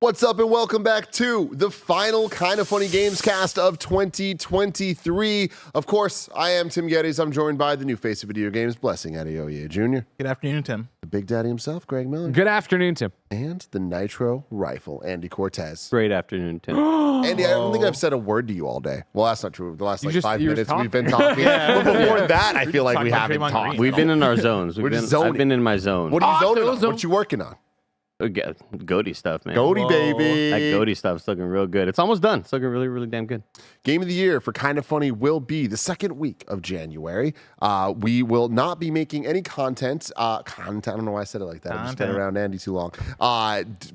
What's up and welcome back to the final Kinda Funny Gamescast of 2023. Of course, I am Tim Geddes. I'm joined by the new face of video games, Blessing Adeoye Jr. Good afternoon, Tim. The Big Daddy himself, Greg Miller. Good afternoon, Tim. And the Nitro Rifle, Andy Cortez. Great afternoon, Tim. Andy, I don't think I've said a word to you all day. Well, that's not true. The last 5 minutes we've been talking. But before that, I feel like we haven't talked. We've been in our zones. I've been in my zone. What are you zoning on? What you working on? Goaty stuff, man. Goaty, baby. That Goaty stuff's looking real good. It's almost done. It's looking really, really damn good. Game of the year for Kinda Funny will be the second week of January. We will not be making any content. I don't know why I said it like that. I've just been around Andy too long.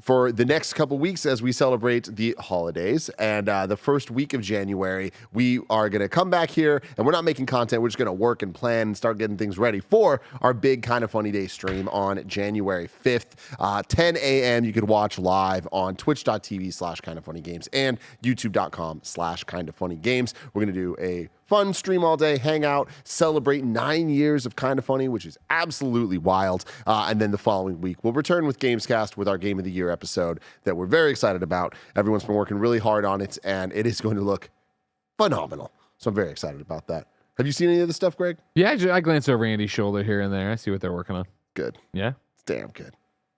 For the next couple weeks as we celebrate the holidays. And the first week of January, we are going to come back here and we're not making content. We're just going to work and plan and start getting things ready for our big Kinda Funny Day stream on January 5th, 10 a.m. You could watch live on twitch.tv/KindaFunnyGames and youtube.com/KindaFunnyGames. We're going to do a fun stream all day, hang out, celebrate 9 years of Kinda Funny, which is absolutely wild. And then the following week, we'll return with Gamescast with our Game of the Year episode that we're very excited about. Everyone's been working really hard on it, and it is going to look phenomenal. So I'm very excited about that. Have you seen any of the stuff, Greg? Yeah, I glance over Andy's shoulder here and there. I see what they're working on. Good. Yeah? It's damn good.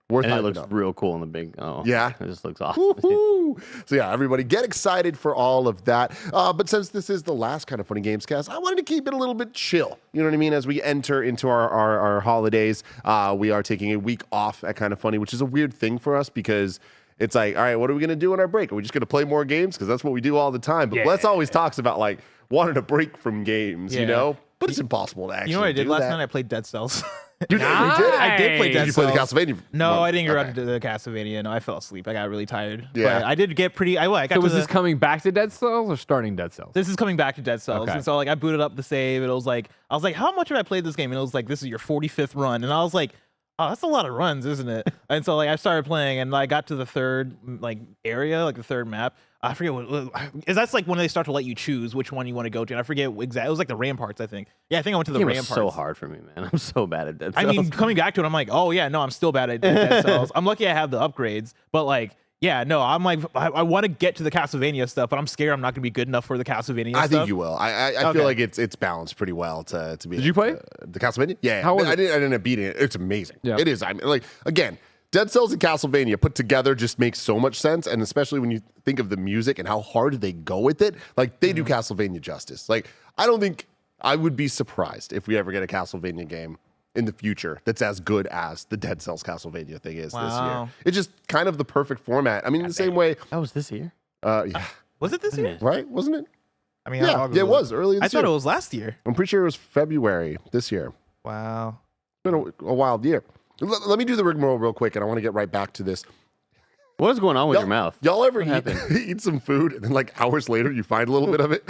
Worth And it looks up. real cool in the big. Oh, yeah. It just looks awesome. Woo-hoo. So yeah, everybody get excited for all of that. But since this is the last Kinda Funny Gamescast, I wanted to keep it a little bit chill. You know what I mean? As we enter into our holidays, we are taking a week off at Kinda Funny, which is a weird thing for us because it's like, all right, what are we going to do on our break? Are we just going to play more games? Because that's what we do all the time. But Les always talks about like wanting a break from games, you know? But it's impossible to actually do. You know what I did last that. night? I played Dead Cells. You did? I did play Dead Did you play the Cells. Castlevania? No, I didn't get around to the Castlevania. No, I fell asleep. I got really tired. Yeah. But I did get pretty. I got So to was this coming back to Dead Cells or starting Dead Cells? This is coming back to Dead Cells. Okay. And so like I booted up the save. And I was like, how much have I played this game? And it was like, this is your 45th run. And I was like, oh, that's a lot of runs, isn't it? And so like I started playing and I got to the third like area, like the third map. I forget that's like when they start to let you choose which one you want to go to. And I forget exactly. It was like the ramparts, I think. Yeah, I think I went to the ramparts. It's so hard for me, man. I'm so bad at Dead Cells. I mean, coming back to it, I'm like, oh yeah, no, I'm still bad at Dead Cells. I'm lucky I have the upgrades, but like, yeah, no, I'm like, I want to get to the Castlevania stuff, but I'm scared I'm not gonna be good enough for the Castlevania stuff. I think you will. I feel like it's balanced pretty well to be. Did you play the Castlevania? Yeah, How was I didn't end up beating it. It's amazing. Yeah. It is. I mean, like again, Dead Cells and Castlevania put together just makes so much sense, and especially when you think of the music and how hard they go with it, like they do Castlevania justice. Like I don't think I would be surprised if we ever get a Castlevania game in the future that's as good as the Dead Cells Castlevania thing is this year. It's just kind of the perfect format. I mean, in the same way. That was this year. Yeah. Was it this year? Right? Wasn't it? I mean, Yeah, it was earlier I this year. thought it was last year. I'm pretty sure it was February this year. Wow. It's been a wild year. Let me do the rigmarole real quick, and I want to get right back to this. What is going on with your mouth? Y'all ever happened? eat some food, and then like hours later, you find a little bit of it?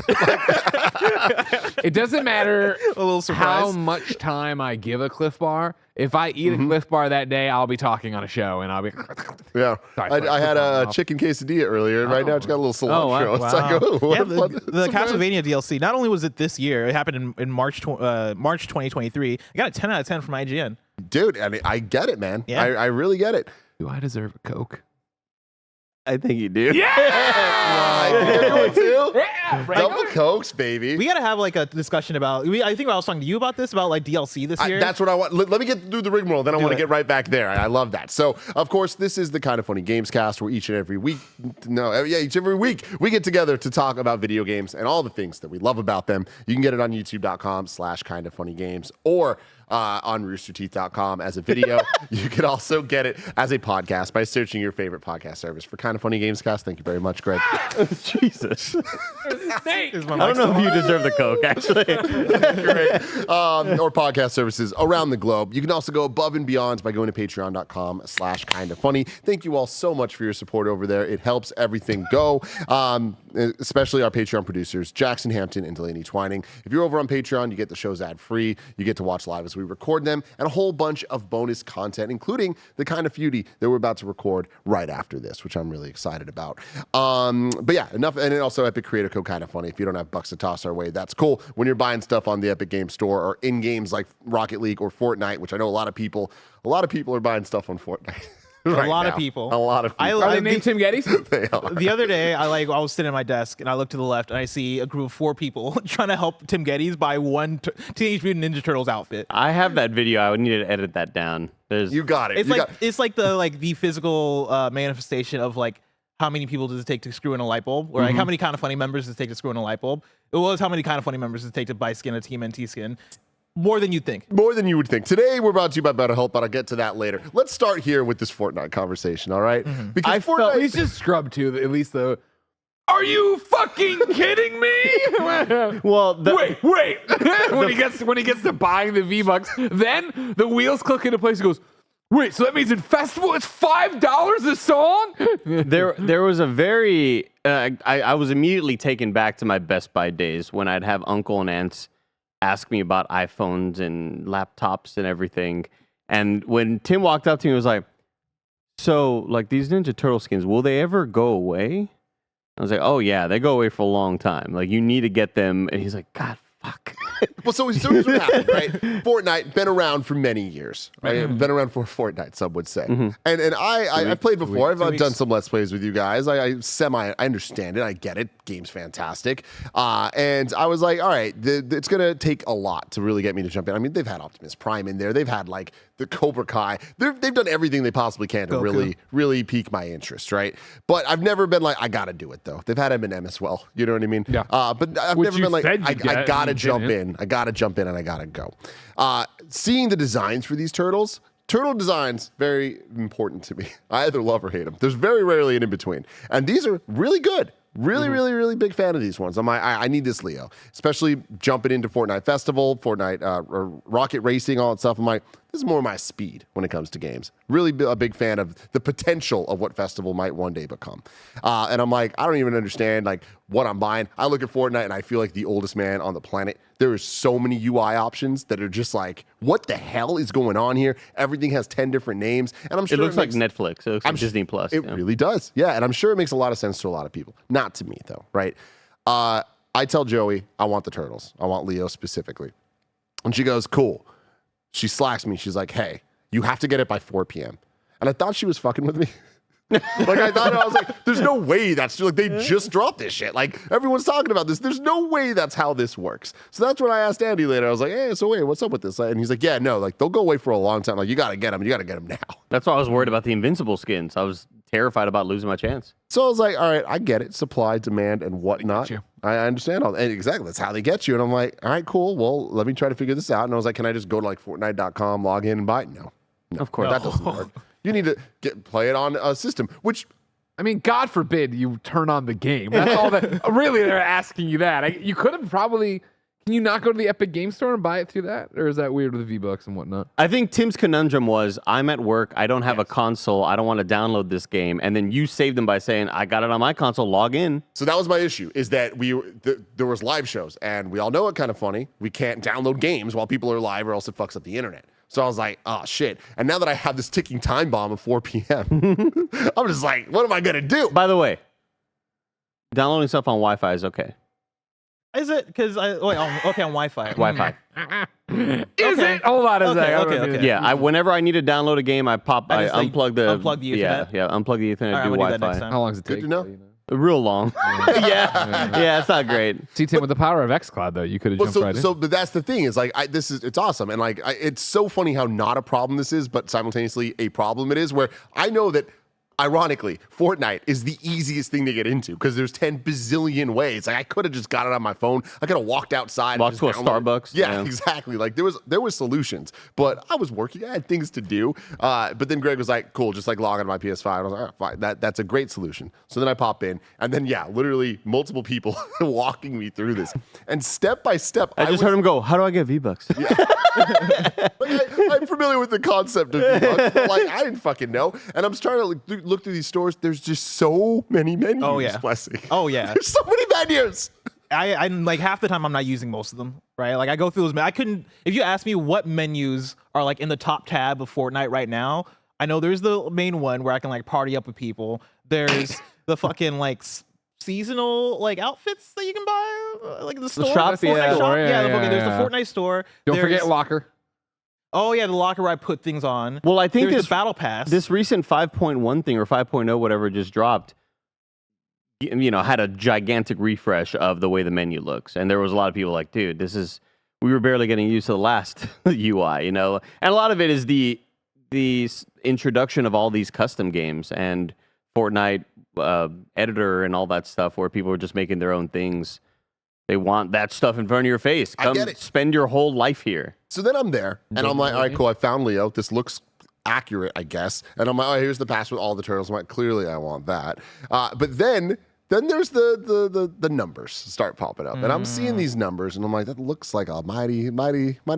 It doesn't matter A little how surprise. much time I give a Cliff Bar. If I eat a Cliff Bar that day, I'll be talking on a show, and I'll be. Yeah. Sorry, I had a off. chicken quesadilla earlier, and right now it's got a little cilantro. wow. It's like, oh, what Yeah, a fun the surprise. Castlevania DLC. Not only was it this year, it happened in March 2023. I got a 10 out of 10 from IGN. Dude, I mean, I get it, man. Yeah. I really get it. Do I deserve a Coke? I think you do. I think everyone too. Yeah, Double Cokes, baby. We got to have like a discussion about. I think I was talking to you about this about like DLC this year. That's what I want. Let me get through the rigmarole, then I want to it. get right back there. I love that. So, of course, this is the Kinda Funny Gamescast where each and every week, each and every week, we get together to talk about video games and all the things that we love about them. You can get it on youtube.com/KindaFunnyGames or on roosterteeth.com as a video. You can also get it as a podcast by searching your favorite podcast service for Kinda Funny Gamescast. Thank you very much, Greg. Jesus. Snake. Is my I don't mic know if you deserve the Coke, actually. Great. Or podcast services around the globe. You can also go above and beyond by going to patreon.com/KindaFunny. Thank you all so much for your support over there. It helps everything go, especially our Patreon producers, Jackson Hampton and Delaney Twining. If you're over on Patreon, you get the shows ad-free. You get to watch live as we record them, and a whole bunch of bonus content, including the kind of feudy that we're about to record right after this, which I'm really excited about. But yeah, enough. And then also Epic Creator Code Kinda Funny. If you don't have bucks to toss our way, that's cool. When you're buying stuff on the Epic Games Store or in games like Rocket League or Fortnite, which I know a lot of people are buying stuff on Fortnite. right lot of now. people. A lot of people. Are they named Tim Geddes? They are. The other day, I was sitting at my desk and I look to the left and I see a group of 4 people trying to help Tim Geddes buy one Teenage Mutant Ninja Turtles outfit. I have that video. I would need to edit that down. You got it. It's like the physical manifestation of like how many people does it take to screw in a light bulb, or like how many KindaFunny members does it take to screw in a light bulb. It was how many KindaFunny members does it take to buy skin a TMNT skin. More than you'd think. More than you would think. Today, we're brought to you by BetterHelp, but I'll get to that later. Let's start here with this Fortnite conversation, all right? Because I felt Fortnite... he's just scrubbed too. At least the. Are you fucking kidding me? Well, wait. when he gets to buying the V-Bucks, then the wheels click into place. He goes, wait. So that means in festival it's $5 a song? there was a very. I was immediately taken back to my Best Buy days when I'd have uncle and aunts ask me about iPhones and laptops and everything. And when Tim walked up to me, he was like, so, like, these Ninja Turtle skins, will they ever go away? I was like, oh, yeah, they go away for a long time. Like, you need to get them. And he's like, God, fuck. Well, so here's what happened, right? Fortnite, been around for many years. Right? Been around for Fortnite, some would say. And I've played before. I've done some Let's Plays with you guys. I understand it. I get it. Game's fantastic. And I was like, all right, it's going to take a lot to really get me to jump in. I mean, they've had Optimus Prime in there. They've had, like, the Cobra Kai. They've done everything they possibly can to really pique my interest, right? But I've never been like, I got to do it, though. They've had Eminem as well. You know what I mean? Yeah. But I've never been like, I got to jump in. I got to jump in and I got to go. Seeing the designs for these turtles, turtle designs, very important to me. I either love or hate them. There's very rarely an in-between. And these are really good. Really big fan of these ones. I need this Leo, especially jumping into Fortnite Festival, Fortnite Rocket Racing, all that stuff. I'm like, this is more my speed when it comes to games. Really a big fan of the potential of what Festival might one day become. And I'm like, I don't even understand like what I'm buying. I look at Fortnite and I feel like the oldest man on the planet. There is so many UI options that are just like, what the hell is going on here? Everything has 10 different names. And I'm sure it looks like Netflix. It looks like Disney Plus. It really does. Yeah. And I'm sure it makes a lot of sense to a lot of people. Not to me, though, right? I tell Joey, I want the turtles. I want Leo specifically. And she goes, cool. She slacks me. She's like, hey, you have to get it by 4 p.m. And I thought she was fucking with me. Like I was like, there's no way that's like they just dropped this shit. Like everyone's talking about this. There's no way that's how this works. So that's when I asked Andy later. I was like, hey, so wait, what's up with this? And he's like, yeah, no, like they'll go away for a long time. Like you got to get them. You got to get them now. That's why I was worried about the Invincible skins. I was terrified about losing my chance. So I was like, all right, I get it. Supply, demand, and whatnot. I understand all and exactly. That's how they get you. And I'm like, all right, cool. Well, let me try to figure this out. And I was like, can I just go to like Fortnite.com, log in, and buy it? No, of course that doesn't work. You need to play it on a system, which. I mean, God forbid you turn on the game. That's all that. Really, they're asking you that. You could have probably. Can you not go to the Epic Game Store and buy it through that, or is that weird with V-Bucks and whatnot? I think Tim's conundrum was, I'm at work. I don't have a console. I don't want to download this game, and then you saved them by saying, I got it on my console. Log in. So that was my issue. Is that there was live shows, and we all know it kind of funny. We can't download games while people are live, or else it fucks up the internet. So I was like, oh, shit. And now that I have this ticking time bomb of 4 p.m., I'm just like, what am I going to do? By the way, downloading stuff on Wi-Fi is okay. Is it? Because on Wi-Fi. Wi-Fi. Is it? Hold on a second. Okay. Yeah, whenever I need to download a game, I unplug the Ethernet? Yeah, unplug the Ethernet, All do right, Wi-Fi. How long does it take? Good to know. Real long. yeah, it's not great. See, Tim, with the power of xCloud, though, you could have jumped right in. But that's the thing is like, it's awesome. And like, it's so funny how not a problem this is, but simultaneously a problem it is where I know that ironically, Fortnite is the easiest thing to get into because there's 10 bazillion ways. Like I could have just got it on my phone. I could have walked outside. Walked to a Starbucks. Yeah, exactly. Like there was solutions, but I was working. I had things to do. But then Greg was like, cool, just like log on my PS5. I was like, all right, fine. That's a great solution. So then I pop in and then, yeah, literally multiple people walking me through this. And step by step, I just heard him go, how do I get V-Bucks? Yeah. Like I'm familiar with the concept of V-Bucks, but like I didn't fucking know. And I'm starting to look through these stores. There's just so many menus. Oh yeah. Wesley. Oh yeah. There's so many menus. I'm like half the time I'm not using most of them, right? Like I go through those. I couldn't. If you ask me what menus are like in the top tab of Fortnite right now, I know there's the main one where I can like party up with people. There's the fucking like seasonal like outfits that you can buy, like the store, shop, Fortnite yeah. shop. Yeah, There's the Fortnite store. Don't forget Locker. Oh yeah, the locker where I put things on. Well, I think There's this the battle pass. this recent 5.1 thing or 5.0 whatever just dropped, had a gigantic refresh of the way the menu looks, and there was a lot of people like, dude, we were barely getting used to the last UI, and a lot of it is the introduction of all these custom games and Fortnite editor and all that stuff, where people are just making their own things. They want that stuff in front of your face. Come I get it. spend your whole life here. So then I'm there, and I'm like, all right, cool. I found Leo. This looks accurate, I guess. And I'm like, oh, here's the pass with all the turtles. I'm like, clearly I want that. But then there's the numbers start popping up, and I'm seeing these numbers, and I'm like, that looks like a mighty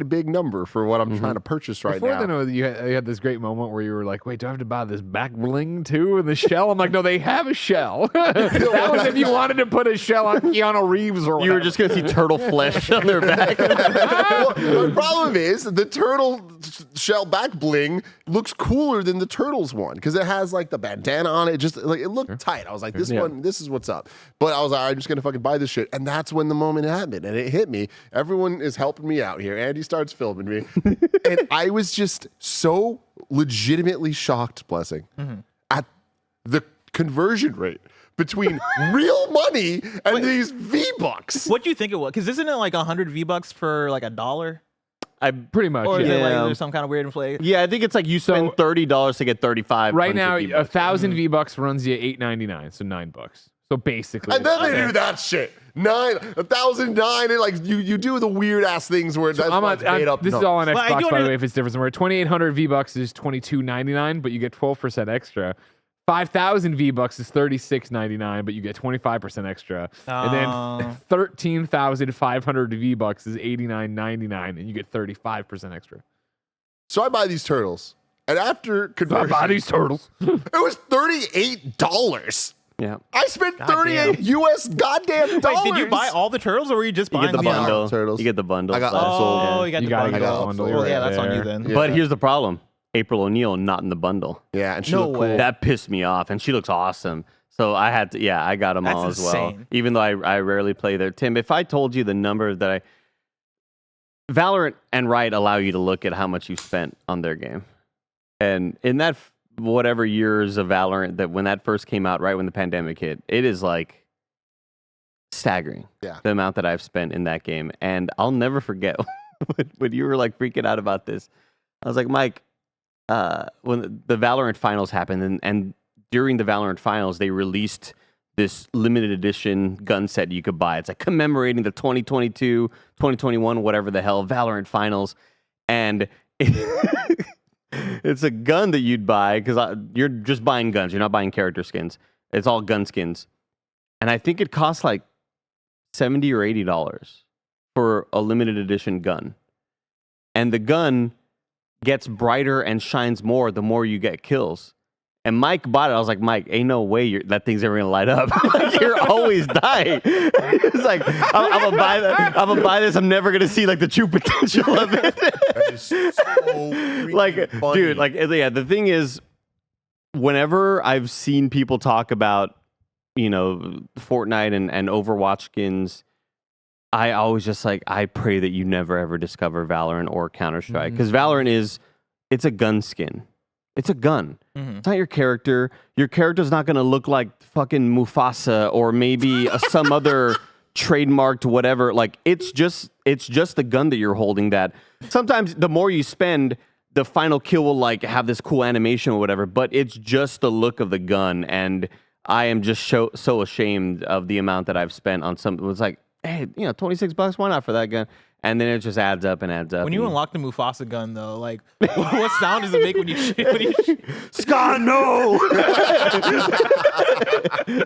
big number for what I'm trying to purchase right Before now. then, you had this great moment where you were like, wait, do I have to buy this back bling too in the shell? I'm like, no, they have a shell. That was if you wanted to put a shell on Keanu Reeves or whatever. You were just going to see turtle flesh on their back. Well, the problem is the turtle shell back bling looks cooler than the turtles one because it has like the bandana on it. Just like it looked tight. I was like, this is what's up. But I was like, I'm just gonna fucking buy this shit. And that's when the moment happened, and it hit me. Everyone is helping me out here. Andy starts filming me, and I was just so legitimately shocked, Blessing, at the conversion rate between real money and these V-Bucks. What do you think it was? Because isn't it like 100 V-Bucks for like $1? Pretty much. Or is yeah. it like there's some kind of weird inflation? Yeah, I think it's like you spend $30 to get 35. Right now, V-Bucks. 1,000 V-Bucks runs you $8.99, so $9. So basically, And then they do that shit. 1,009, and like you do the weird ass things where that's made up. This is all on But I Xbox, do by the way, if it's different somewhere. 2,800 V-Bucks is $22.99, but you get 12% extra. 5,000 V-Bucks is $36.99, but you get 25% extra. And then 13,500 V-Bucks is $89.99, and you get 35% extra. So I buy these turtles, and after conversion, Buy these turtles. it was $38. Yeah. I spent 38 US goddamn dollars. Wait, did you buy all the turtles, or were you just You buying get the them? bundle. turtles. You get the bundle. I got So- upsold. Oh, you got You the gotta bundle. get the the bundle. bundle. Well, yeah, that's on you There. then. Yeah. But here's the problem. April O'Neil not in the bundle. Yeah, and she No looked cool. way. That pissed me off, and she looks awesome. So I had to, I got them all That's as well. insane. Even though I rarely play there. Tim, if I told you the number that Valorant and Riot allow you to look at how much you spent on their game. And in that whatever years of Valorant, that when that first came out, right when the pandemic hit, it is like staggering. Yeah. The amount that I've spent in that game. And I'll never forget when you were like freaking out about this. I was like, Mike, when the Valorant finals happened, and during the Valorant finals, they released this limited edition gun set you could buy. It's like commemorating the 2022, 2021, whatever the hell, Valorant finals. And it's a gun that you'd buy because you're just buying guns. You're not buying character skins. It's all gun skins. And I think it costs like $70 or $80 for a limited edition gun. And the gun gets brighter and shines more the more you get kills. And Mike bought it. I was like, Mike, ain't no way that thing's ever gonna light up. Like, you're always dying. It's like, I'm gonna buy that. I'm gonna buy this. I'm never gonna see like the true potential of it. That is so Like, freaking dude, funny. like, yeah. The thing is, whenever I've seen people talk about, Fortnite and Overwatch skins, I always just like, I pray that you never ever discover Valorant or Counter-Strike, because Valorant it's a gun skin. It's a gun. It's not your character. Your character's not going to look like fucking Mufasa or maybe some other trademarked whatever. Like, it's just the gun that you're holding that sometimes the more you spend, the final kill will like have this cool animation or whatever, but it's just the look of the gun. And I am just so ashamed of the amount that I've spent on something. It was like, hey, $26, why not for that gun? And then it just adds up and adds up. When you unlock the Mufasa gun, though, like, what sound does it make when you shoot? Scott, no! Yeah,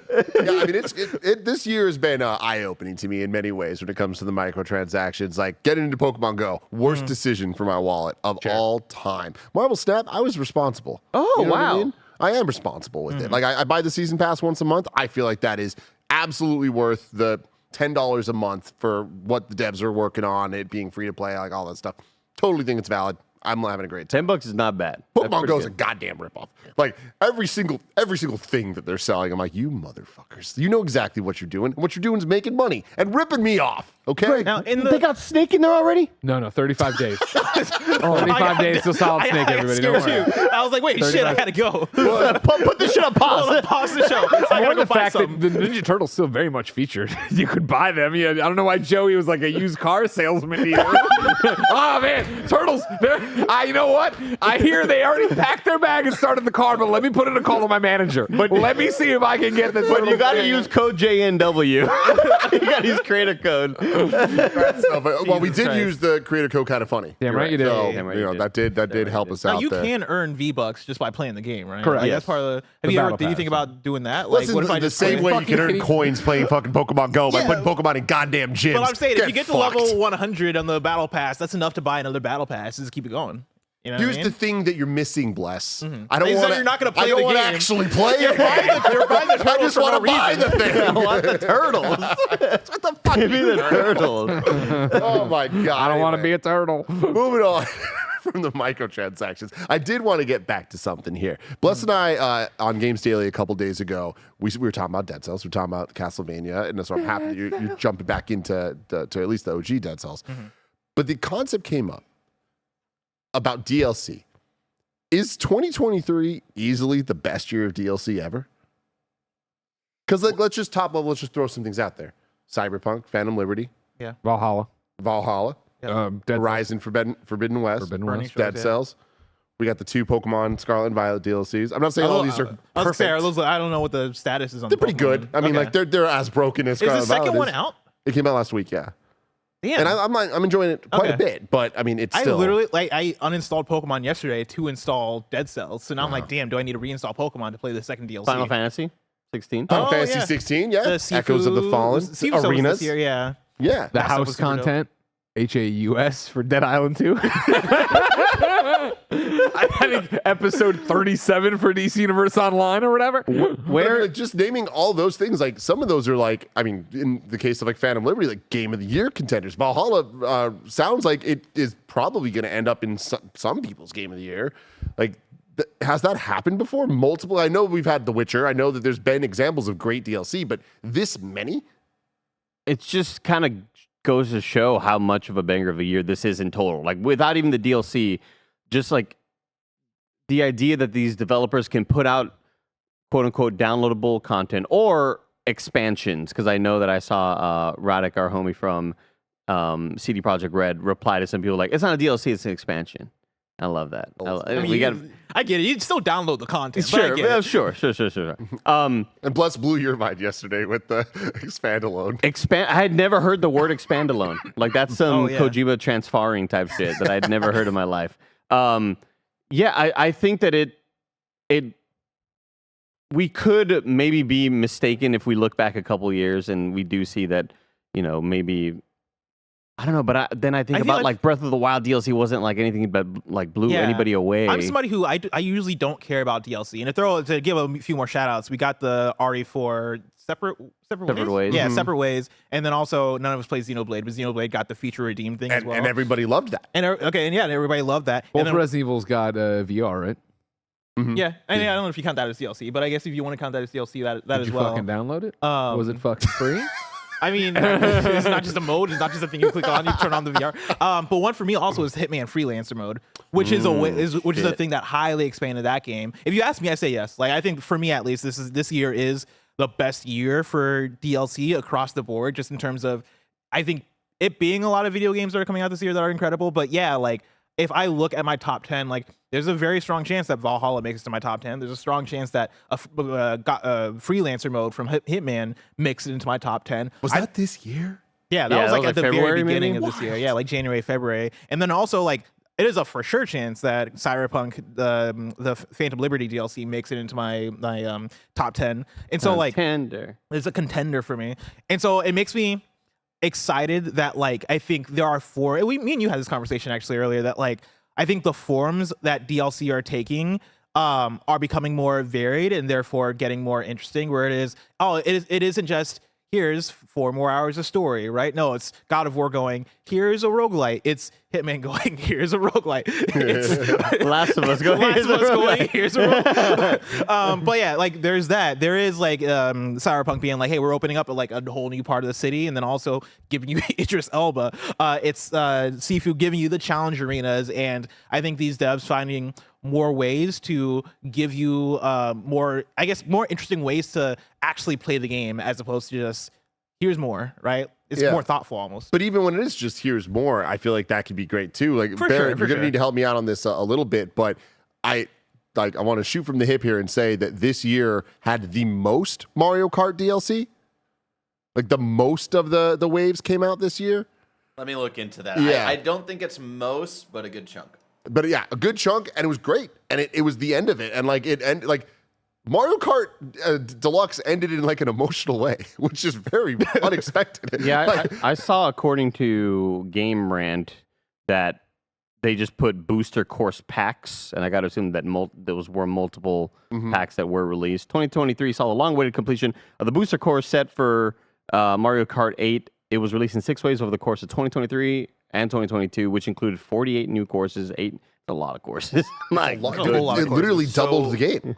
I mean, this year has been eye-opening to me in many ways when it comes to the microtransactions. Like, getting into Pokemon Go, worst decision for my wallet of all time. Marvel Snap, I was responsible. Oh, You know what I wow. mean? I am responsible with it. Like, I buy the season pass once a month. I feel like that is absolutely worth the $10 a month for what the devs are working on, it being free to play, like all that stuff. Totally think it's valid. I'm having a great time. $10 is not bad. That's Pokemon pretty Go is a good. goddamn ripoff. Like every single thing that they're selling, I'm like, you motherfuckers. You know exactly what you're doing. What you're doing is making money and ripping me off. Okay. Now, They got Snake in there already? No, 35 days. 35 days till Solid Snake, everybody. Don't worry. I was like, wait, shit, I gotta go. Put this shit on pause. Pause the show. I More gotta go the buy fact something. that the Ninja Turtles still very much featured. You could buy them. Yeah, I don't know why Joey was like a used car salesman either. Oh man, Turtles! You know what? I hear they already packed their bag and started the car, but let me put in a call to my manager. But let me see if I can get this. But you got to use code JNW. You got to use creator code. Well, we did Christ. use the creator code kind of funny. Damn You're right you did. So, Damn right you you know, did. that did help us Now out you there. can earn V-Bucks just by playing the game, right? Correct. Like, Yes. that's part of the. The Did you battle think pass, about doing that? Like, Listen, what if I the just same play- way you can earn coins playing fucking Pokemon Go by putting Pokemon in goddamn gyms. But I'm saying, if you get to fucked. level 100 on the battle pass, that's enough to buy another battle pass. Just keep it going. You know what I Here's mean? the thing that you're missing, Bless. I Is don't that want you're not gonna play I don't the wanna game. actually play You're it. buying the I turtles just for want no to buy reason. the thing. I want the turtles. What the fuck? Give me the turtles. Oh my god! I don't want to be a turtle. Moving on from the microtransactions, I did want to get back to something here. Bless and I on Games Daily a couple days ago, we were talking about Dead Cells, we were talking about Castlevania, and so I'm happy that you're jumping back into to at least the OG Dead Cells. But the concept came up about DLC. Is 2023 easily the best year of DLC ever? Because let's just top level, let's just throw some things out there. Cyberpunk, Phantom Liberty, Valhalla. Valhalla, Dead Horizon Forbidden West, Forbidden Burning West. Shores, Dead yeah. Cells. We got the 2 Pokemon Scarlet and Violet DLCs. I'm not saying all these are I was perfect. fair. I don't know what the status is on. They're pretty good. I mean, like they're as broken as is Scarlet the and second Violet one is. out? It came out last week, yeah. Damn. And I'm enjoying it quite a Okay. bit, but I mean, it's I still literally I uninstalled Pokemon yesterday to install Dead Cells. So now I'm like, damn, do I need to reinstall Pokemon to play the second DLC? Final Fantasy 16. Final Oh, Fantasy yeah. 16, yeah. The Echoes of the Fallen, Sifu Arenas Arenas, this year, yeah. yeah. The That stuff house was super dope. content. HAUS for Dead Island 2. I think episode 37 for DC Universe Online or whatever. Where like, just naming all those things, like some of those are like, I mean, in the case of like Phantom Liberty, like Game of the Year contenders. Valhalla sounds like it is probably going to end up in some people's Game of the Year. Like, has that happened before? Multiple. I know we've had The Witcher. I know that there's been examples of great DLC, but this many? It's just kind of goes to show how much of a banger of a year this is in total. Like without even the DLC, just like the idea that these developers can put out quote unquote downloadable content or expansions. Because I know that I saw Radek, our homie from CD Projekt Red, reply to some people like, "It's not a DLC, it's an expansion." I love that. I mean, we got. I get it. You'd still download the content. but I Sure, get it. sure. And Bless blew your mind yesterday with the expand alone. I had never heard the word expand alone. Like that's some Oh, yeah. Kojima transfarring type shit that I'd never heard in my life. I think that we could maybe be mistaken if we look back a couple years and we do see that, maybe I don't know, but then I think feel about like- like Breath of the Wild DLC wasn't like anything but like blew Yeah. anybody away. I'm somebody who I usually don't care about DLC. And to give a few more shout outs, we got the RE4 separate ways. Yeah, separate ways. And then also none of us played Xenoblade, but Xenoblade got the feature redeem thing as well. And everybody loved that. and everybody loved that. Both And then, Resident Evil's got VR, right? yeah, and I don't know if you count that as DLC, but I guess if you want to count that as DLC, that Did as you well. fucking download it? Um, Was it fucking free? I mean, it's not just a mode. It's not just a thing you click on. You turn on the VR. But one for me also is Hitman Freelancer mode, which is a thing that highly expanded that game. If you ask me, I say yes. Like I think for me at least, this year is the best year for DLC across the board, just in terms of I think it being a lot of video games that are coming out this year that are incredible. But yeah, like if I look at my top 10, like there's a very strong chance that Valhalla makes it to my top 10. There's a strong chance that a freelancer mode from Hitman makes it into my top 10. Was that this year? Yeah, that Yeah, was that like was at the like very February, beginning maybe? of this year. Yeah, like January, February. And then also like it is a for sure chance that Cyberpunk, the Phantom Liberty DLC makes it into my top 10. And so like Tender. it's a contender for me. And so it makes me excited that like I think there are me and you had this conversation actually earlier that like I think the forms that DLC are taking are becoming more varied and therefore getting more interesting, where it isn't just here's 4 more hours of story, right? No, it's God of War going, here's a roguelite. It's Hitman going, here's a roguelite. It's Last of Us going. Last of Us going, here's a roguelite. But yeah, like there's that. There is like Cyberpunk being like, hey, we're opening up like a whole new part of the city, and then also giving you Idris Elba. It's Sifu giving you the challenge arenas, and I think these devs finding more ways to give you more interesting ways to actually play the game as opposed to just here's more, right? It's more thoughtful almost. But even when it is just here's more, I feel like that could be great too. Like For Barrett, sure, you're gonna need to help me out on this a little bit, but I want to shoot from the hip here and say that this year had the most Mario Kart DLC. Like the most of the waves came out this year. Let me look into that. Yeah. I don't think it's most, but a good chunk. But yeah, a good chunk, and it was great, and it was the end of it, and like Mario Kart Deluxe ended in like an emotional way, which is very unexpected. Yeah, Like, I saw according to Game Rant that they just put booster course packs, and I got to assume that those were multiple packs that were released. 2023 saw the long-awaited completion of the booster course set for Mario Kart 8. It was released in 6 waves over the course of 2023 and 2022, which included 48 new courses. A lot of courses. My a lot- a whole lot of it literally courses. doubled So, the game.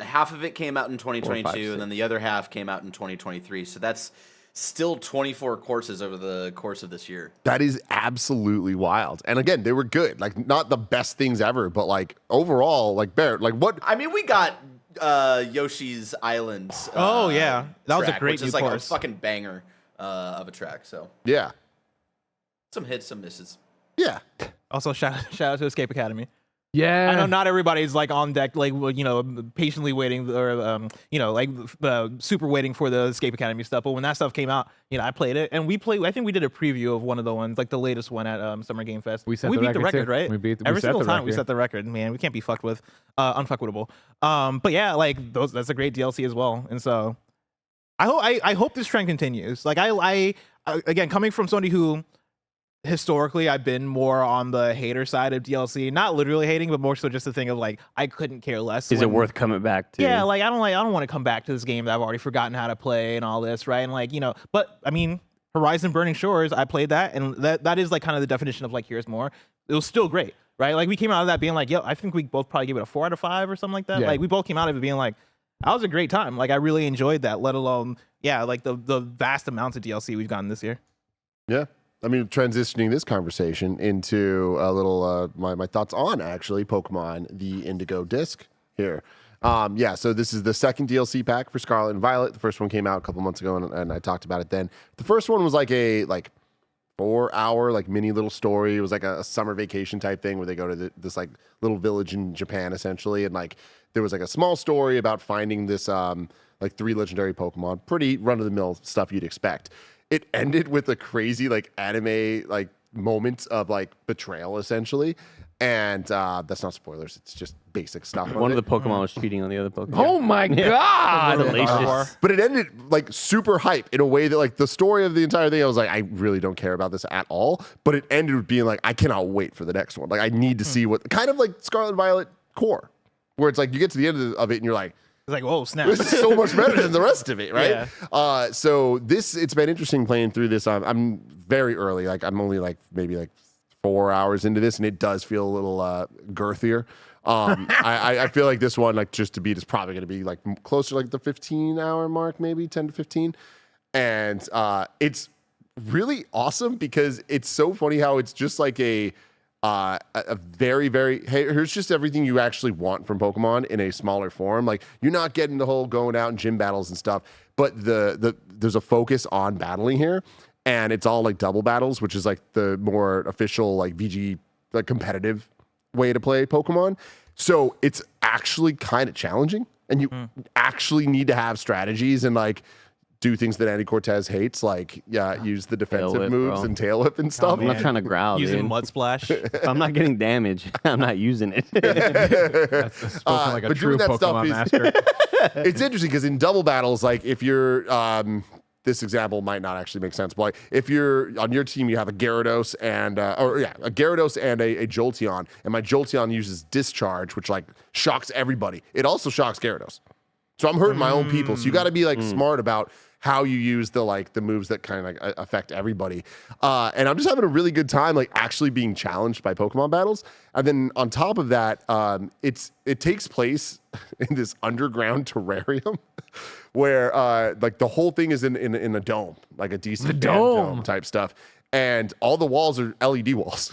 Half of it came out in 2022, 4, 5, 6. and then the other half came out in 2023. So that's still 24 courses over the course of this year. That is absolutely wild. And again, they were good. Like not the best things ever, but like overall, like Barrett, like what? I mean, we got Yoshi's Islands. Oh, yeah. That was a track, great which new is like course. a fucking banger of a track. So Yeah, some hits, some misses. yeah. Also, shout out to Escape Academy. Yeah. I know not everybody's like on deck, like patiently waiting or super waiting for the Escape Academy stuff. But when that stuff came out, I played it, and we played. I think we did a preview of one of the ones, like the latest one at Summer Game Fest. We set we the beat the record, record, too. right? We Every set single the time we record. set the record. Man, we can't be fucked with, unfuckable. But yeah, like that's a great DLC as well. And so I hope this trend continues. Like I again, coming from somebody who historically I've been more on the hater side of DLC, not literally hating, but more so just the thing of like I couldn't care less. Is it worth coming back to? Yeah, like I don't want to come back to this game that I've already forgotten how to play and all this, right? And like, but I mean, Horizon Burning Shores, I played that, and that is like kind of the definition of like here's more. It was still great, right? Like we came out of that being like, yo, I think we both probably gave it a 4 out of 5 or something like that. Yeah. Like we both came out of it being like, that was a great time. Like I really enjoyed that, let alone, like the vast amounts of DLC we've gotten this year. Yeah. I mean, transitioning this conversation into a little my thoughts on actually Pokemon the Indigo disc here. So this is the second DLC pack for Scarlet and Violet. The first one came out a couple months ago, and I talked about it then. The first one was like a 4-hour mini little story. It was like a summer vacation type thing where they go to this like little village in Japan essentially, and like there was like a small story about finding this 3 legendary Pokemon. Pretty run of the mill stuff you'd expect. It ended with a crazy anime moment of betrayal essentially, and that's not spoilers. It's just basic stuff. One of the Pokemon was cheating on the other Pokemon. Oh my god! Delicious. But it ended super hype in a way that the story of the entire thing, I was like, I really don't care about this at all. But it ended with being like, I cannot wait for the next one. Like I need to see what kind of like Scarlet and Violet core, where it's like you get to the end of it and you're like, It's like, whoa, snap. this is so much better than the rest of it, right? Yeah. So it's been interesting playing through this. I'm very early. I'm only maybe 4 hours into this, and it does feel a little girthier. I feel like this one, just to beat, is probably going to be closer to the 15-hour mark, maybe 10 to 15. And it's really awesome because it's so funny how it's just like a very, very, hey, here's just everything you actually want from Pokemon in a smaller form. Like you're not getting the whole going out in gym battles and stuff, but there's a focus on battling here, and it's all double battles, which is the more official VG competitive way to play Pokemon. So it's actually kind of challenging, and you actually need to have strategies and do things that Andy Cortez hates, use the defensive whip, moves bro. and tail whip and stuff. I'm not trying to growl, Using dude. Mud Splash. If I'm not getting damage, I'm not using it. That's spoken like a but true doing that stuff Pokemon is- master. It's interesting because in double battles, if you're this example might not actually make sense, but if you're on your team, you have a Gyarados and a Gyarados and a Jolteon, and my Jolteon uses Discharge, which shocks everybody. It also shocks Gyarados, so I'm hurting my own people. So you got to be smart about how you use the moves that kind of like affect everybody. And I'm just having a really good time like actually being challenged by Pokemon battles. And then on top of that, it takes place in this underground terrarium where like the whole thing is in a dome, like a DC dome type stuff. And all the walls are LED walls.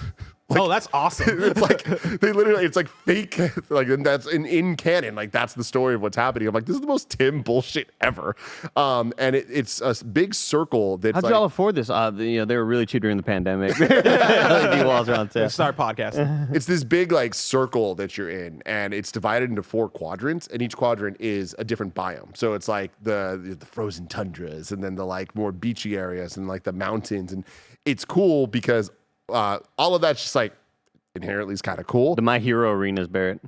Oh, that's awesome. It's like it's like fake, like, and that's in canon. Like that's the story of what's happening. I'm like, this is the most Tim bullshit ever. And it's a big circle that's How'd like, y'all afford this? They were really cheap during the pandemic. LED walls around town. Start podcast. it's this big like circle that you're in, and it's divided into 4 quadrants, and each quadrant is a different biome. So it's like the frozen tundras, and then the like more beachy areas, and like the mountains, and it's cool because all of that's just like inherently is kind of cool. The My Hero arenas, Barrett.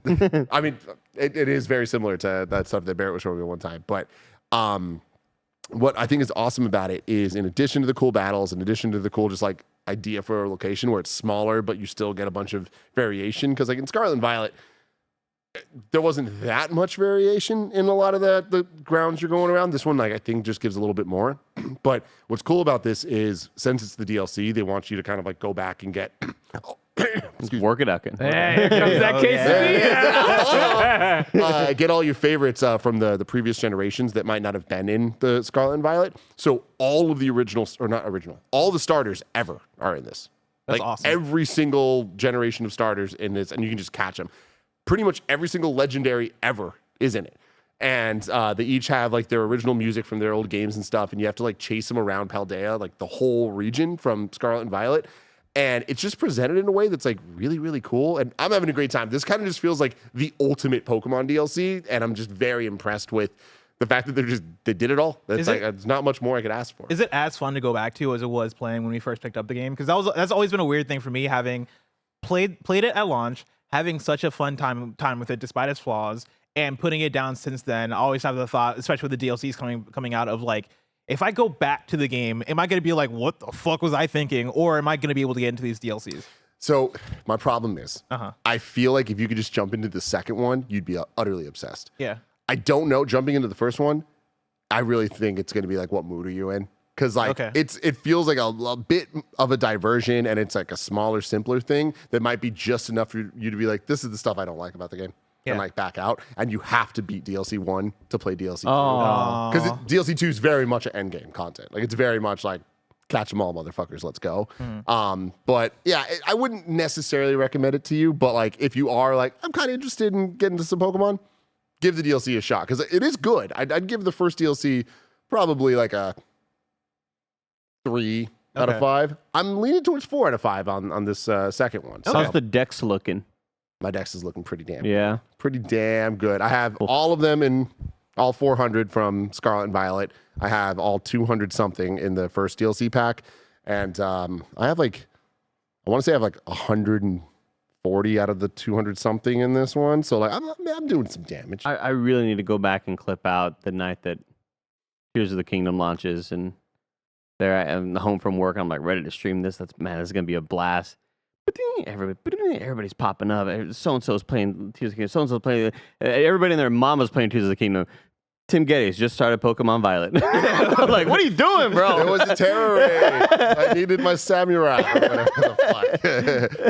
I mean, it is very similar to that stuff that Barrett was showing me one time. But what I think is awesome about it is, in addition to the cool battles, in addition to the cool just like idea for a location where it's smaller, but you still get a bunch of variation. Because like in Scarlet and Violet, there wasn't that much variation in a lot of the grounds you're going around. This one, like, I think just gives a little bit more. But what's cool about this is, since it's the DLC, they want you to kind of like go back and get Work it out. Hey, here comes that quesadilla. get all your favorites from the previous generations that might not have been in the Scarlet and Violet. So all of the original, or not original, all the starters ever are in this. That's like awesome. Every single generation of starters in this, and you can just catch them. Pretty much every single legendary ever is in it. And they each have like their original music from their old games and stuff. And you have to like chase them around Paldea, like the whole region from Scarlet and Violet. And it's just presented in a way that's like really, really cool. And I'm having a great time. This kind of just feels like the ultimate Pokemon DLC. And I'm just very impressed with the fact that they did it all. That's like, there's not much more I could ask for. Is it as fun to go back to as it was playing when we first picked up the game? Because that's always been a weird thing for me, having played it at launch, having such a fun time with it despite its flaws, and putting it down since then. I always have the thought, especially with the DLCs coming out, of like, if I go back to the game, am I going to be like, what the fuck was I thinking? Or am I going to be able to get into these DLCs? So my problem is, I feel like if you could just jump into the second one, you'd be utterly obsessed. Yeah. I don't know. Jumping into the first one, I really think it's going to be like, what mood are you in? Because like it feels like a bit of a diversion, and it's like a smaller, simpler thing that might be just enough for you to be like, this is the stuff I don't like about the game. And like back out, and you have to beat DLC 1 to play DLC 2. Because DLC 2 is very much an end game content. Like it's very much like, catch them all, motherfuckers, let's go. But yeah, I wouldn't necessarily recommend it to you, but like if you are like, I'm kind of interested in getting to some Pokemon, give the DLC a shot, because it is good. I'd give the first DLC probably like a 3 out of 5. I'm leaning towards 4 out of 5 on this second one. So How's the dex looking? my dex is looking pretty damn Yeah. good. I have all of them in all 400 from Scarlet and Violet. I have all 200 something in the first DLC pack, and I have like, I want to say I have like 140 out of the 200 something in this one. So like I'm doing some damage. I really need to go back and clip out the night that Tears of the Kingdom launches, and there I am home from work. I'm like ready to stream this. This is gonna be a blast. Everybody's popping up. So and so's playing Tears of the Kingdom. So and so's playing. Everybody and their mama's playing Tears of the Kingdom. Tim Geddes just started Pokemon Violet. I'm like, what are you doing, bro? It was a terror raid. I needed my samurai. Or whatever the fuck.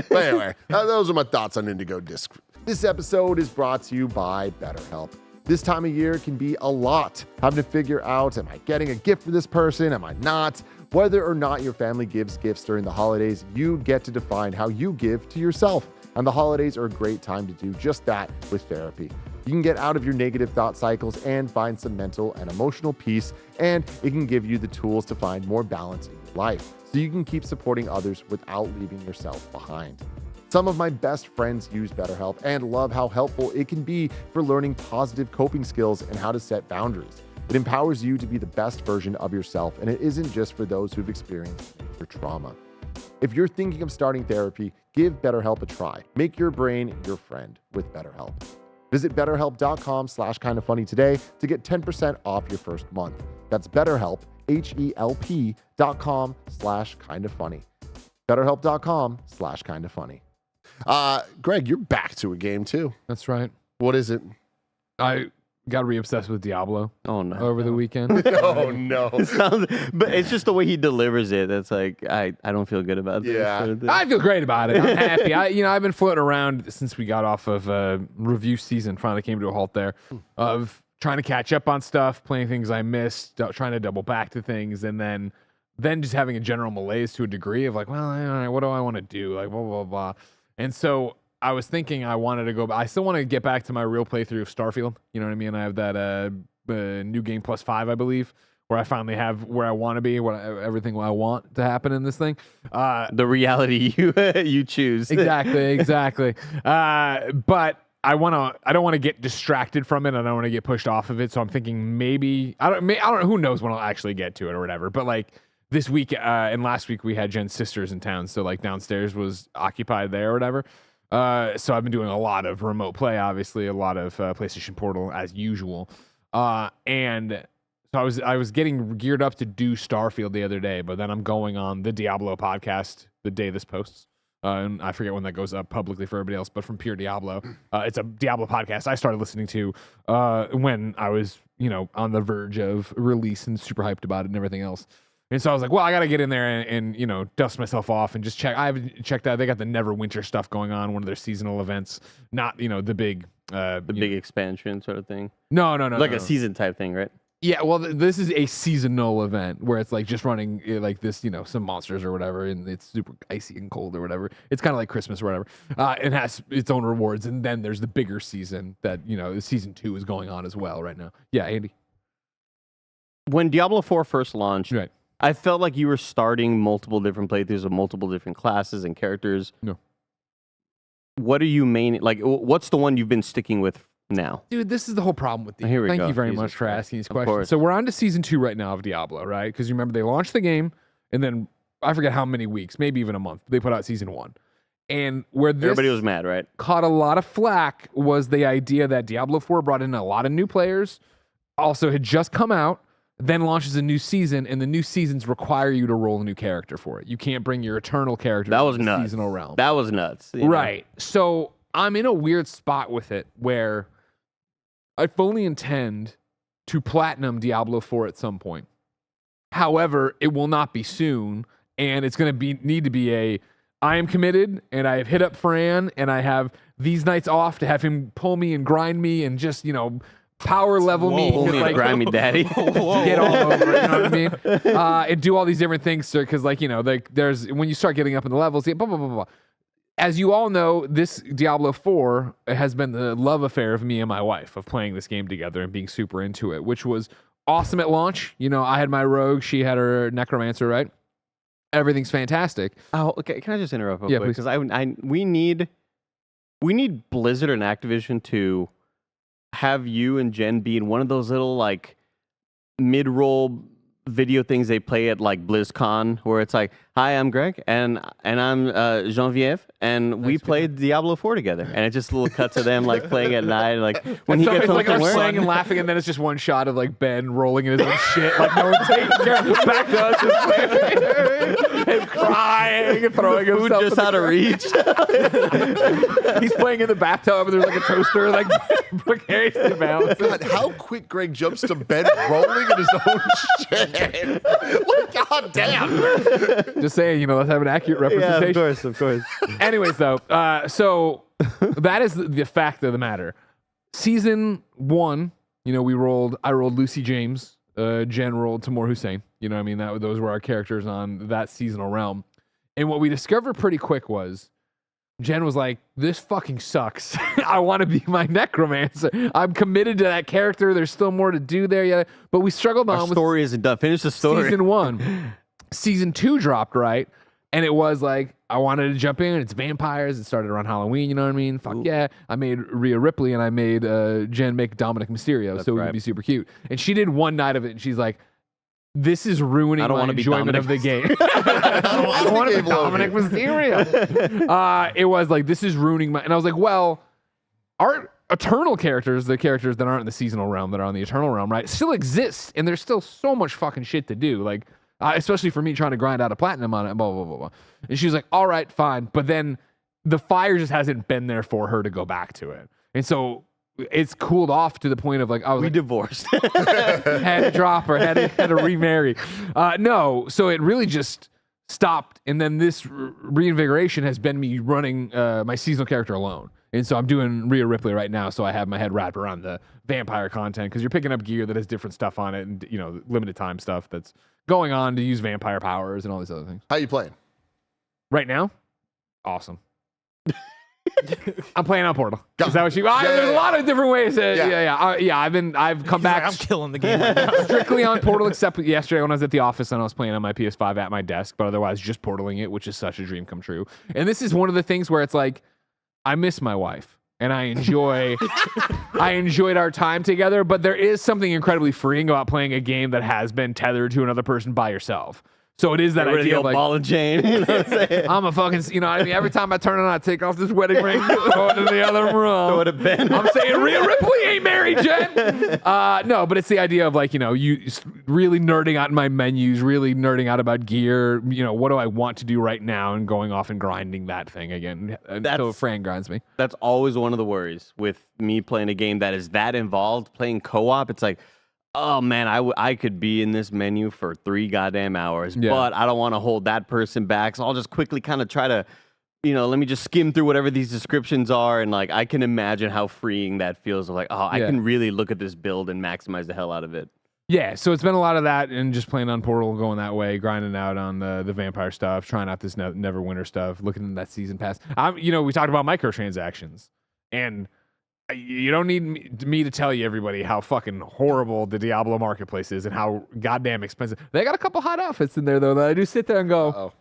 But anyway, those are my thoughts on Indigo Disc. This episode is brought to you by BetterHelp. This time of year can be a lot. Having to figure out, am I getting a gift for this person? Am I not? Whether or not your family gives gifts during the holidays, you get to define how you give to yourself. And the holidays are a great time to do just that with therapy. You can get out of your negative thought cycles and find some mental and emotional peace, and it can give you the tools to find more balance in your life so you can keep supporting others without leaving yourself behind. Some of my best friends use BetterHelp and love how helpful it can be for learning positive coping skills and how to set boundaries. It empowers you to be the best version of yourself, and it isn't just for those who've experienced your trauma. If you're thinking of starting therapy, give BetterHelp a try. Make your brain your friend with BetterHelp. Visit BetterHelp.com/KindaFunny today to get 10% off your first month. That's BetterHelp, HELP.com/KindaFunny. BetterHelp.com/KindaFunny. Greg, you're back to a game too. That's right. What is it? I got re-obsessed with Diablo Oh no. over the weekend. Oh no. But it's just the way he delivers it. That's like I don't feel good about this. Yeah. sort of thing. I feel great about it. I'm happy. I've been floating around since we got off of review season. Finally came to a halt there of trying to catch up on stuff, playing things I missed, trying to double back to things, and then just having a general malaise to a degree of like, well, all right, what do I want to do? Like, blah, blah, blah. And so I was thinking I wanted to go, I still want to get back to my real playthrough of Starfield. You know what I mean? I have that new game +5, I believe, where I finally have where I want to be, everything I want to happen in this thing. The reality you choose. Exactly. But I don't want to get distracted from it. I don't want to get pushed off of it. So I'm thinking maybe I don't know. Who knows when I'll actually get to it or whatever. But like this week and last week we had Jen's sisters in town, so like downstairs was occupied there or whatever. So I've been doing a lot of remote play, obviously a lot of PlayStation Portal as usual. And so I was getting geared up to do Starfield the other day, but then I'm going on the Diablo podcast the day this posts. And I forget when that goes up publicly for everybody else, but from Pure Diablo. It's a Diablo podcast I started listening to when I was, on the verge of release and super hyped about it and everything else. And so I was like, well, I got to get in there and dust myself off and just check. I haven't checked out. They got the Neverwinter stuff going on, one of their seasonal events, not, the big... big expansion sort of thing. No. Like a season type thing, right? Yeah, well, this is a seasonal event where it's like just running like this, some monsters or whatever, and it's super icy and cold or whatever. It's kind of like Christmas or whatever. It has its own rewards, and then there's the bigger season that, season 2 is going on as well right now. Yeah, Andy. When Diablo 4 first launched, Right. I felt like you were starting multiple different playthroughs of multiple different classes and characters. No. What are you what's the one you've been sticking with now? Dude, this is the whole problem with these. Here we Thank go. you very Jesus much for Christ. asking these Of questions. course. So we're on to season 2 right now of Diablo, right? Because you remember they launched the game, and then I forget how many weeks, maybe even a month, they put out season 1. And where this Everybody was mad, right? caught a lot of flack was the idea that Diablo 4 brought in a lot of new players, also had just come out, then launches a new season, and the new seasons require you to roll a new character for it. You can't bring your eternal character That to was the nuts. seasonal realm. That was nuts. you know? Right. So I'm in a weird spot with it where I fully intend to platinum Diablo 4 at some point. However, it will not be soon, and it's going to need to be I am committed, and I have hit up Fran, and I have these nights off to have him pull me and grind me and just, power level me. Pull me and grind me, daddy. Get all over it, you know what I mean? And do all these different things, sir, because there's when you start getting up in the levels, blah, blah, blah, blah, blah. As you all know, this Diablo 4 has been the love affair of me and my wife of playing this game together and being super into it, which was awesome at launch. I had my rogue, she had her necromancer, right? Everything's fantastic. Oh, okay. Can I just interrupt real Yeah, quick? please. Because we need Blizzard and Activision to have you and Jen be in one of those little like mid-roll video things they play at like BlizzCon, where it's like, "Hi, I'm Greg, and I'm Genevieve, and we played Diablo 4 together." And it's just little cuts of them like playing at night, like when he So gets it's home like from they're work. playing and laughing, and then it's just one shot of like Ben rolling in his own shit, like no one taking care of his back to us, just playing, him crying and throwing Food himself. just in out of reach. He's playing in the bathtub, and there's like a toaster, like precariously balanced. God, how quick Greg jumps to bed rolling in his own shit. Like, God damn. Just saying, let's have an accurate representation. of course. Anyways, though, so that is the fact of the matter. Season 1, I rolled Lucy James. Jen rolled Tamor Hussein. You know what I mean? Those were our characters on that seasonal realm. And what we discovered pretty quick was Jen was like, this fucking sucks. I want to be my necromancer. I'm committed to that character. There's still more to do there yet. But we struggled Our on with story isn't done. Finish the story. season 1. Season 2 dropped, right? And it was like, I wanted to jump in. It's vampires. It started around Halloween, you know what I mean? Fuck yeah. I made Rhea Ripley, and I made Jen make Dominic Mysterio, so it right. would be super cute. And she did one night of it, and she's like, this is ruining I don't my wanna be enjoyment Dominic of the game. I don't want to be Dominic Mysterio. It was like, this is ruining my... And I was like, well, our eternal characters, the characters that aren't in the seasonal realm, that are on the eternal realm, right, still exist, and there's still so much fucking shit to do. Like, especially for me trying to grind out a platinum on it, blah, blah, blah, blah. And she was like, all right, fine. But then the fire just hasn't been there for her to go back to it. And so it's cooled off to the point of like I was We like, divorced. had to drop or had to remarry. No, so it really just stopped, and then this reinvigoration has been me running my seasonal character alone. And so I'm doing Rhea Ripley right now, so I have my head wrapped around the vampire content because you're picking up gear that has different stuff on it, and limited time stuff that's going on to use vampire powers and all these other things. How you playing? Right now, awesome. I'm playing on Portal. Go. Is that what you? There's a lot of different ways. Yeah. I've come He's back. like, I'm killing the game right now. Strictly on Portal, except yesterday when I was at the office and I was playing on my PS5 at my desk, but otherwise just portaling it, which is such a dream come true. And this is one of the things where it's like, I miss my wife and I enjoyed our time together, but there is something incredibly freeing about playing a game that has been tethered to another person by yourself. So it is that idea of like, ball and chain. You know what I'm saying? I'm a fucking, every time I turn on, I take off this wedding ring, throw it in the other room. Throw it at Ben. I'm saying Rhea Ripley ain't married, Jen. No, but it's the idea of like, you really nerding out in my menus, really nerding out about gear. What do I want to do right now, and going off and grinding that thing again until Fran grinds me. That's always one of the worries with me playing a game that is that involved. Playing co-op, it's like, oh man, I could be in this menu for 3 goddamn hours, but I don't want to hold that person back. So I'll just quickly kind of try to, let me just skim through whatever these descriptions are. And like, I can imagine how freeing that feels of like, I can really look at this build and maximize the hell out of it. Yeah, so it's been a lot of that and just playing on Portal, going that way, grinding out on the vampire stuff, trying out this Neverwinter stuff, looking at that season pass. We talked about microtransactions, and you don't need me to tell you, everybody, how fucking horrible the Diablo marketplace is and how goddamn expensive. They got a couple hot outfits in there, though, that I do sit there and go,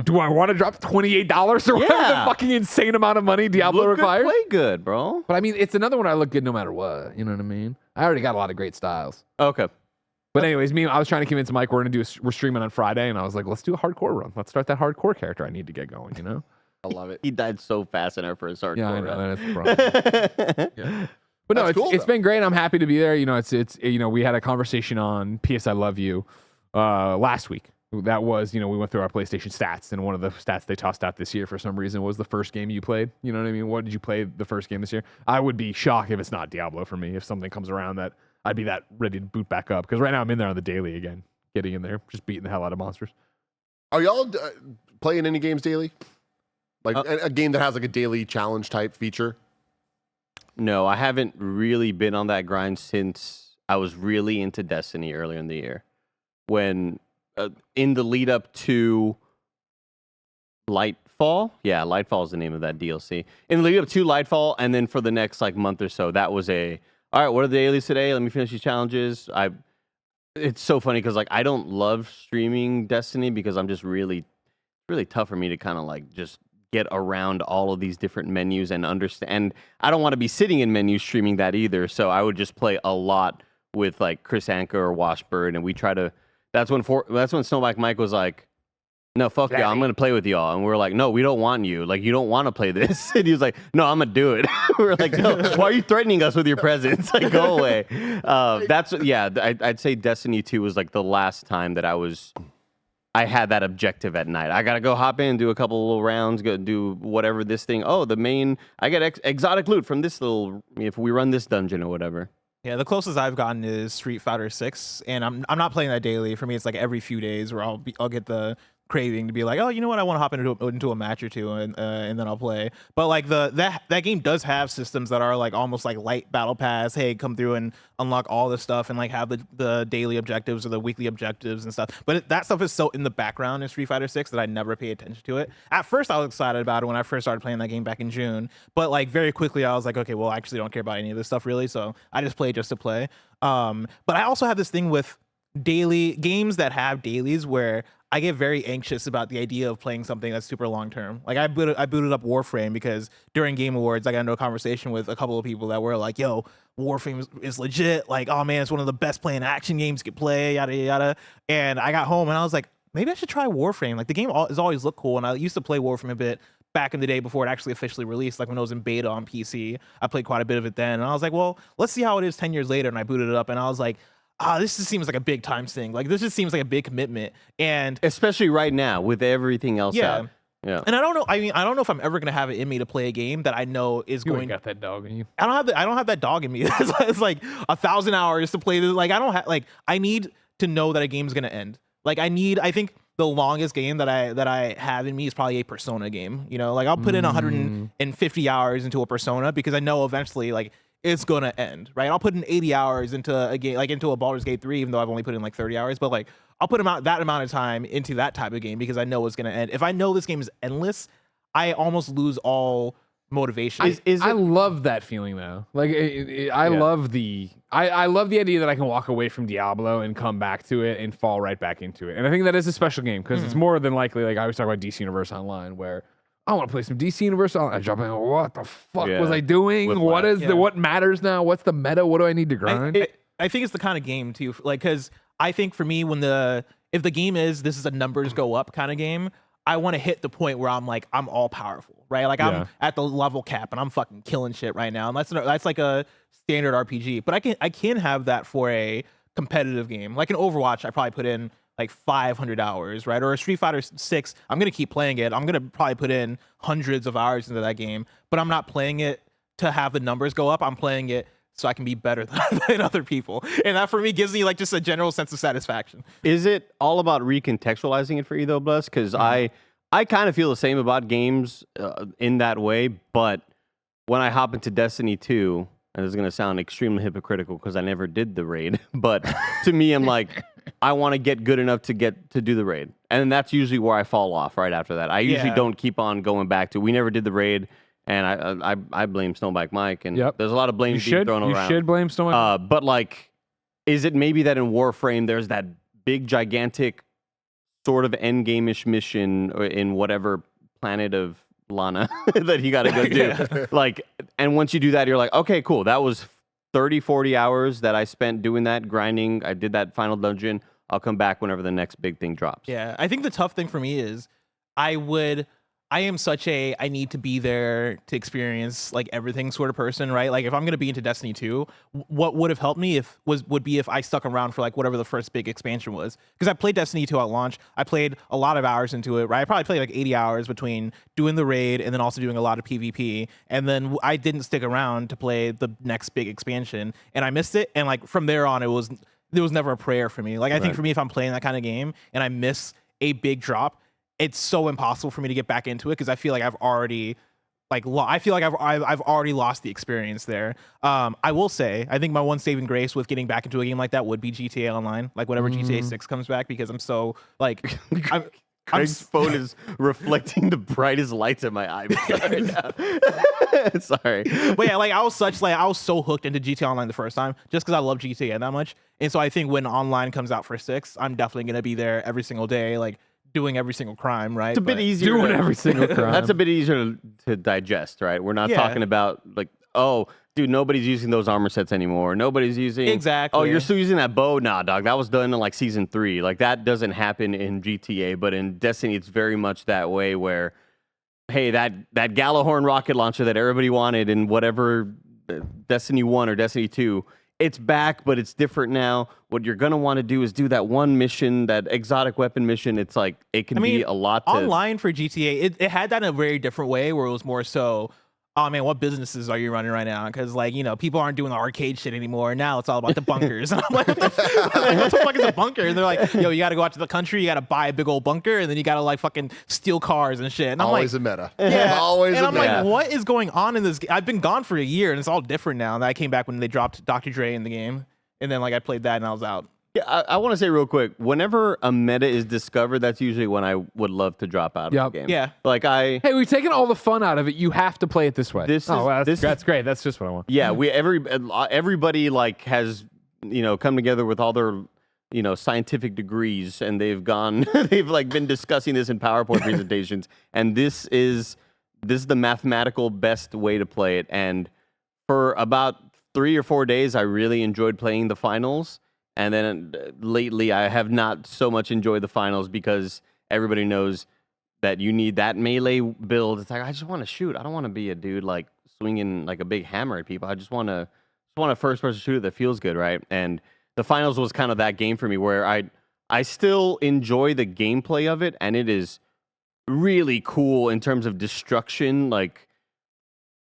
do I want to drop $28 or whatever the fucking insane amount of money Diablo requires? Play good, bro. But I mean, it's another one I look good no matter what. You know what I mean? I already got a lot of great styles. Okay. But anyways, I was trying to convince Mike we're streaming on Friday, and I was like, let's do a hardcore run. Let's start that hardcore character I need to get going, I love it. He died so fast in our first hardcore. Yeah, I know. run. That's the problem. Yeah. But no, That's cool, it's though. been great. I'm happy to be there. It's we had a conversation on PS I Love You last week. That was, we went through our PlayStation stats, and one of the stats they tossed out this year for some reason was the first game you played. You know what I mean? What did you play the first game this year? I would be shocked if it's not Diablo for me. If something comes around that I'd be that ready to boot back up, because right now I'm in there on the daily again, getting in there, just beating the hell out of monsters. Are y'all playing any games daily? Like a game that has like a daily challenge type feature? No, I haven't really been on that grind since I was really into Destiny earlier in the year. When in the lead up to Lightfall, Lightfall is the name of that DLC. In the lead up to Lightfall, and then for the next like month or so, that was all right, what are the dailies today? Let me finish these challenges. It's so funny because like I don't love streaming Destiny because I'm just really tough for me to kind of like just get around all of these different menus and understand. And I don't want to be sitting in menus streaming that either. So I would just play a lot with like Chris Anker or Washburn, and we try to. That's when Snowback Mike was like, "No, fuck y'all, I'm gonna play with y'all," and we're like, "No, we don't want you. Like, you don't want to play this." And he was like, "No, I'm gonna do it." We're like, "No, why are you threatening us with your presence? Like, go away." I'd say Destiny 2 was like the last time that I had that objective at night. I gotta go hop in, do a couple little rounds, go do whatever this thing. Oh, the main. I get exotic loot from this little. If we run this dungeon or whatever. Yeah, the closest I've gotten is Street Fighter 6, and I'm not playing that daily. For me, it's like every few days where I'll get the craving to be like, oh, you know what, I want to hop into a match or two, and then I'll play. But like that game does have systems that are like almost like light battle pass. Hey, come through and unlock all this stuff, and like have the daily objectives or the weekly objectives and stuff. But that stuff is so in the background in Street Fighter 6 that I never pay attention to it. At first, I was excited about it when I first started playing that game back in June, but like very quickly, I was like, okay, well, I actually don't care about any of this stuff really, so I just play just to play. But I also have this thing with daily games that have dailies where I get very anxious about the idea of playing something that's super long term. Like I booted up Warframe because during Game Awards I got into a conversation with a couple of people that were like, "Yo, Warframe is legit. Like, oh man, it's one of the best playing action games you could play." Yada yada. And I got home and I was like, maybe I should try Warframe. Like the game has always looked cool, and I used to play Warframe a bit back in the day before it actually officially released. Like when it was in beta on PC, I played quite a bit of it then. And I was like, well, let's see how it is 10 years later. And I booted it up, and I was like, this just seems like a big time thing. Like this just seems like a big commitment. And especially right now with everything else out. Yeah. And I don't know. I mean, I don't know if I'm ever gonna have it in me to play a game that I know is You going. ain't got that dog in you. I don't have that dog in me. It's like 1,000 hours to play this. Like I don't have like I need to know that a game's gonna end. Like I think the longest game that I have in me is probably a Persona game. You know, like I'll put in 150 hours into a Persona because I know eventually like it's gonna end, right? I'll put in 80 hours into a game, like into a Baldur's Gate 3, even though I've only put in like 30 hours, but like I'll put that amount of time into that type of game because I know it's gonna end. If I know this game is endless, I almost lose all motivation. I love that feeling though. Like I love the idea that I can walk away from Diablo and come back to it and fall right back into it. And I think that is a special game because it's more than likely, like I always talk about DC Universe Online, where I want to play some DC Universe Online. I jump in, what the fuck was I doing? Whiplash. What matters now? What's the meta? What do I need to grind? I think it's the kind of game too, like because I think for me if the game is this is a numbers go up kind of game, I want to hit the point where I'm all powerful, right? Like I'm at the level cap and I'm fucking killing shit right now. And that's like a standard RPG. But I can have that for a competitive game. Like an Overwatch, I probably put in like 500 hours, right? Or a Street Fighter 6, I'm going to keep playing it. I'm going to probably put in hundreds of hours into that game, but I'm not playing it to have the numbers go up. I'm playing it so I can be better than other people. And that for me gives me like just a general sense of satisfaction. Is it all about recontextualizing it for you though, Bless? Because I kind of feel the same about games in that way, but when I hop into Destiny 2, and this is going to sound extremely hypocritical because I never did the raid, but to me, I'm like, I want to get good enough to do the raid. And that's usually where I fall off right after that. I usually don't keep on going back to, we never did the raid, and I blame Snowback Mike, and there's a lot of blame being thrown around. You should blame Snowback. But like, is it maybe that in Warframe, there's that big, gigantic sort of endgame-ish mission in whatever planet of Lana that you got to go do. Like, and once you do that, you're like, okay, cool. That was 30, 40 hours that I spent doing that, grinding. I did that final dungeon. I'll come back whenever the next big thing drops. Yeah, I think the tough thing for me is I am such a I need to be there to experience like everything sort of person, right? Like if I'm gonna be into Destiny 2, what would have helped me would be if I stuck around for like whatever the first big expansion was. Because I played Destiny 2 at launch. I played a lot of hours into it, right? I probably played like 80 hours between doing the raid and then also doing a lot of PvP. And then I didn't stick around to play the next big expansion, and I missed it. And like from there on, there was never a prayer for me. Like I think for me, if I'm playing that kind of game and I miss a big drop, it's so impossible for me to get back into it because I feel like I've already I've already lost the experience there. I will say I think my one saving grace with getting back into a game like that would be GTA Online, like whenever GTA 6 comes back, because I'm so like Craig's phone is reflecting the brightest lights in my eye right now. Sorry. But yeah, like I was so hooked into GTA Online the first time just because I love GTA that much. And so I think when Online comes out for 6, I'm definitely gonna be there every single day, like doing every single crime, right? It's a bit easier. Doing every single crime. That's a bit easier to digest, right? We're not talking about like, oh, dude, nobody's using those armor sets anymore. Nobody's using exactly. Oh, you're still using that bow? Nah, dog. That was done in like season 3. Like that doesn't happen in GTA, but in Destiny, it's very much that way. Where, hey, that Gallahorn rocket launcher that everybody wanted in whatever Destiny 1 or Destiny 2. It's back, but it's different now. What you're going to want to do is do that one mission, that exotic weapon mission. It's like, it can be a lot to... Online for GTA, it had that in a very different way where it was more so, oh man, what businesses are you running right now? Because like, you know, people aren't doing the arcade shit anymore. Now it's all about the bunkers. And I'm like, what the fuck is a bunker? And they're like, yo, you got to go out to the country. You got to buy a big old bunker. And then you got to like fucking steal cars and shit. And I'm always like, a meta. Yeah. Always and a I'm meta. like, what is going on in this game? I've been gone for a year and it's all different now. And I came back when they dropped Dr. Dre in the game. And then like I played that and I was out. Yeah, I want to say real quick, whenever a meta is discovered, that's usually when I would love to drop out of the game. Yeah. Like Hey, we've taken all the fun out of it. You have to play it this way. That's great. That's just what I want. Yeah, everybody like has, you know, come together with all their, you know, scientific degrees, and they've like been discussing this in PowerPoint presentations, and this is the mathematical best way to play it. And for about 3 or 4 days, I really enjoyed playing the finals. And then lately, I have not so much enjoyed the finals because everybody knows that you need that melee build. It's like, I just want to shoot. I don't want to be a dude like swinging like a big hammer at people. I just want a first-person shooter that feels good, right? And the finals was kind of that game for me where I still enjoy the gameplay of it, and it is really cool in terms of destruction. Like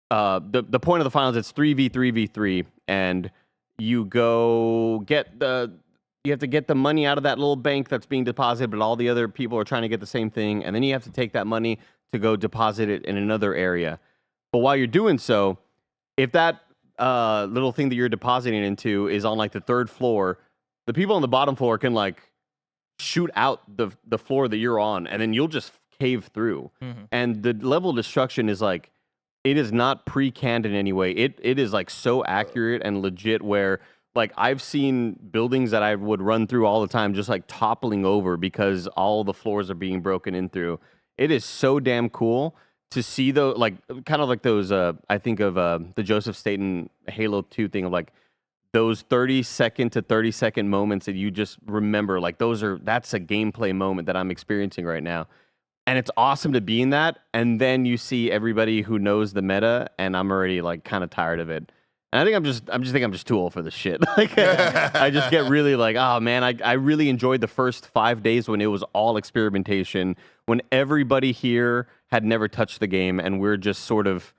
the point of the finals, it's 3v3v3, and you have to get the money out of that little bank that's being deposited, but all the other people are trying to get the same thing, and then you have to take that money to go deposit it in another area. But while you're doing so, if that little thing that you're depositing into is on like the 3rd floor, the people on the bottom floor can like shoot out the floor that you're on, and then you'll just cave through. And the level of destruction is like, it is not pre-canned in any way. It is like so accurate and legit where like I've seen buildings that I would run through all the time just like toppling over because all the floors are being broken in through. It is so damn cool to see though, like kind of like those I think of the Joseph Staten Halo 2 thing of like those 30-second to 30-second moments that you just remember, like that's a gameplay moment that I'm experiencing right now. And it's awesome to be in that. And then you see everybody who knows the meta, and I'm already like kind of tired of it. And I think I'm just too old for this shit. Like I just get really like, oh man, I really enjoyed the first 5 days when it was all experimentation, when everybody here had never touched the game, and we're just sort of,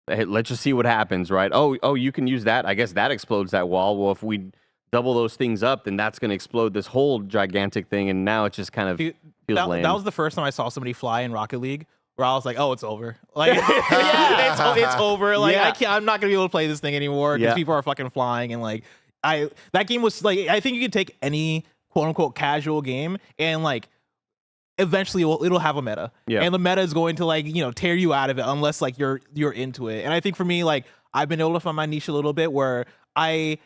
hey, let's just see what happens, right? Oh, you can use that. I guess that explodes that wall. Well, if we double those things up, then that's going to explode this whole gigantic thing. And now it just kind of feels lame. That was the first time I saw somebody fly in Rocket League, where I was like, oh, it's over. Like, it's over. Like, I'm not gonna be able to play this thing anymore because people are fucking flying. And like, that game was like, I think you could take any quote unquote casual game and like, eventually it'll have a meta. And the meta is going to like, tear you out of it unless like you're into it. And I think for me, like, I've been able to find my niche a little bit where I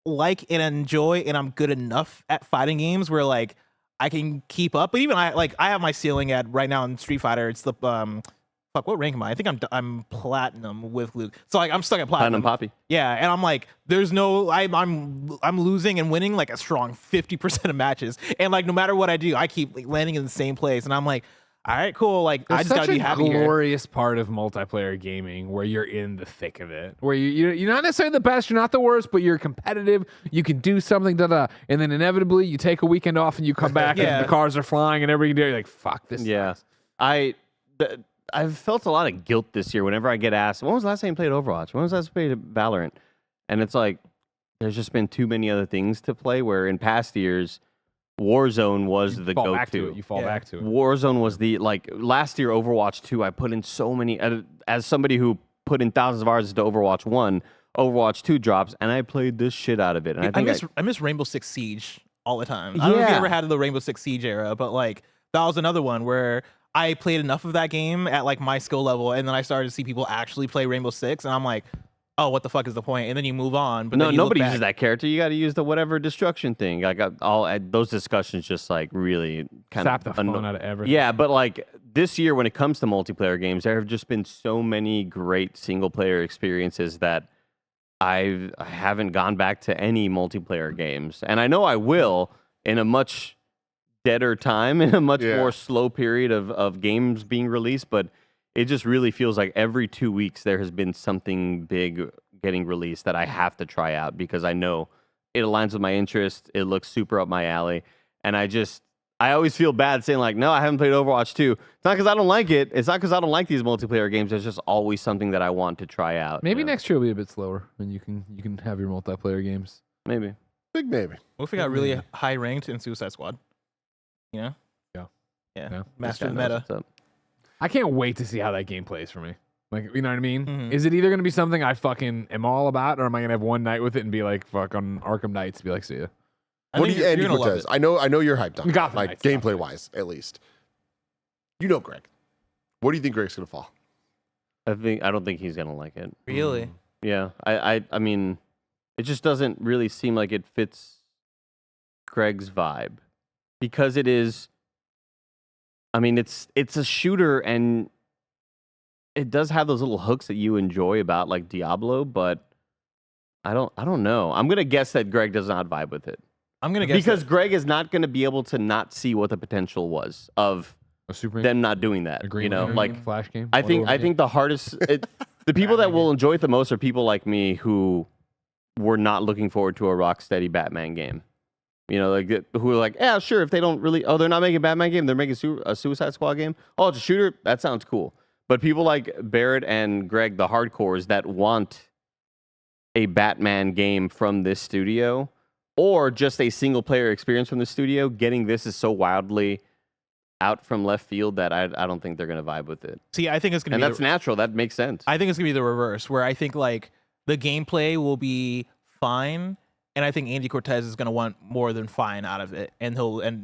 like and enjoy, and I'm good enough at fighting games where like I can keep up. But even I have my ceiling at right now in Street Fighter. It's the what rank am I? I think I'm platinum with Luke. So like I'm stuck at platinum. Poppy. Yeah, and I'm like, there's no I'm losing and winning like a strong 50% of matches. And like no matter what I do, I keep like, landing in the same place. And I'm like, all right, cool. Like I just gotta be happy here. Glorious part of multiplayer gaming where you're in the thick of it, where you're not necessarily the best, you're not the worst, but you're competitive. You can do something, and then inevitably you take a weekend off and you come back and the cars are flying and everything. You're like, fuck this. Yeah, I've felt a lot of guilt this year whenever I get asked, when was the last time you played Overwatch? When was the last time you played Valorant? And it's like, there's just been too many other things to play. Where in past years, Warzone was the go-to. You fall back to it. Warzone was the, like, last year, Overwatch 2, I put in so many, as somebody who put in thousands of hours into Overwatch 1, Overwatch 2 drops, and I played this shit out of it. And I miss Rainbow Six Siege all the time. I don't know if you ever had the Rainbow Six Siege era, but, like, that was another one where I played enough of that game at, like, my skill level, and then I started to see people actually play Rainbow Six, and I'm like, oh, what the fuck is the point? And then you move on. But nobody uses that character. You got to use the whatever destruction thing. Like those discussions just like really kind of sap the fun out of everything. Yeah, but like this year when it comes to multiplayer games, there have just been so many great single player experiences that I haven't gone back to any multiplayer games, and I know I will in a much deader time, in a much more slow period of games being released, but. It just really feels like every 2 weeks there has been something big getting released that I have to try out because I know it aligns with my interest. It looks super up my alley. And I always feel bad saying like, no, I haven't played Overwatch 2. It's not because I don't like it. It's not because I don't like these multiplayer games. There's just always something that I want to try out. Maybe next year will be a bit slower and you can have your multiplayer games. Maybe. Big maybe. What if we got really high ranked in Suicide Squad? You know? Yeah. Master the meta. I can't wait to see how that game plays for me. Like, you know what I mean? Mm-hmm. Is it either going to be something I fucking am all about, or am I going to have one night with it and be like, fuck, on Arkham Knights, be like, see ya? What do you, Andy Cortez? I know you're hyped on it, like gameplay wise, at least. You know Greg. What do you think Greg's going to fall? I don't think he's going to like it. Really? Yeah. I mean, it just doesn't really seem like it fits Greg's vibe because it is. I mean, it's a shooter, and it does have those little hooks that you enjoy about like Diablo, but I don't know. I'm gonna guess that Greg does not vibe with it. I'm gonna guess because Greg is not gonna be able to not see what the potential was of them not doing that. You know, like Flash game. I think the hardest, the people that will enjoy it the most are people like me who were not looking forward to a Rocksteady Batman game. You know, like who are like, yeah, sure. If they don't really, they're not making a Batman game, they're making a Suicide Squad game. Oh, it's a shooter. That sounds cool. But people like Barrett and Greg, the hardcores that want a Batman game from this studio, or just a single player experience from the studio, getting this is so wildly out from left field that I don't think they're gonna vibe with it. See, I think it's gonna And be that's natural. That makes sense. I think it's gonna be the reverse, where I think like the gameplay will be fine, and I think Andy Cortez is gonna want more than fine out of it, and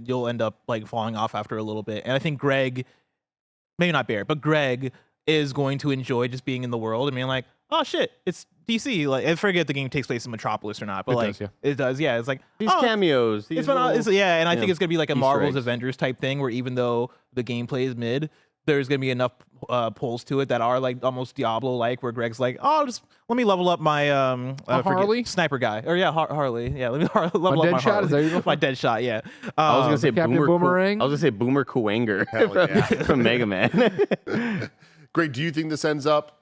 you'll end up like falling off after a little bit. And I think Greg, maybe not Bear, but Greg is going to enjoy just being in the world and being like, oh shit, it's DC. Like, I forget if the game takes place in Metropolis or not, but it does. Yeah, it's like These cameos. These and I think it's gonna be like a Easter Marvel's eggs. Avengers type thing, where even though the gameplay is mid, there's gonna be enough pulls to it that are like almost Diablo like, where Greg's like, oh, just let me level up my Harley sniper guy, or Harley, yeah, let me level up dead my shot? Harley. Is that what you're My dead shot, yeah. I was gonna say Captain Boomerang? I was gonna say Boomer Kuwanger Hell yeah. from Mega Man. Greg, do you think this ends up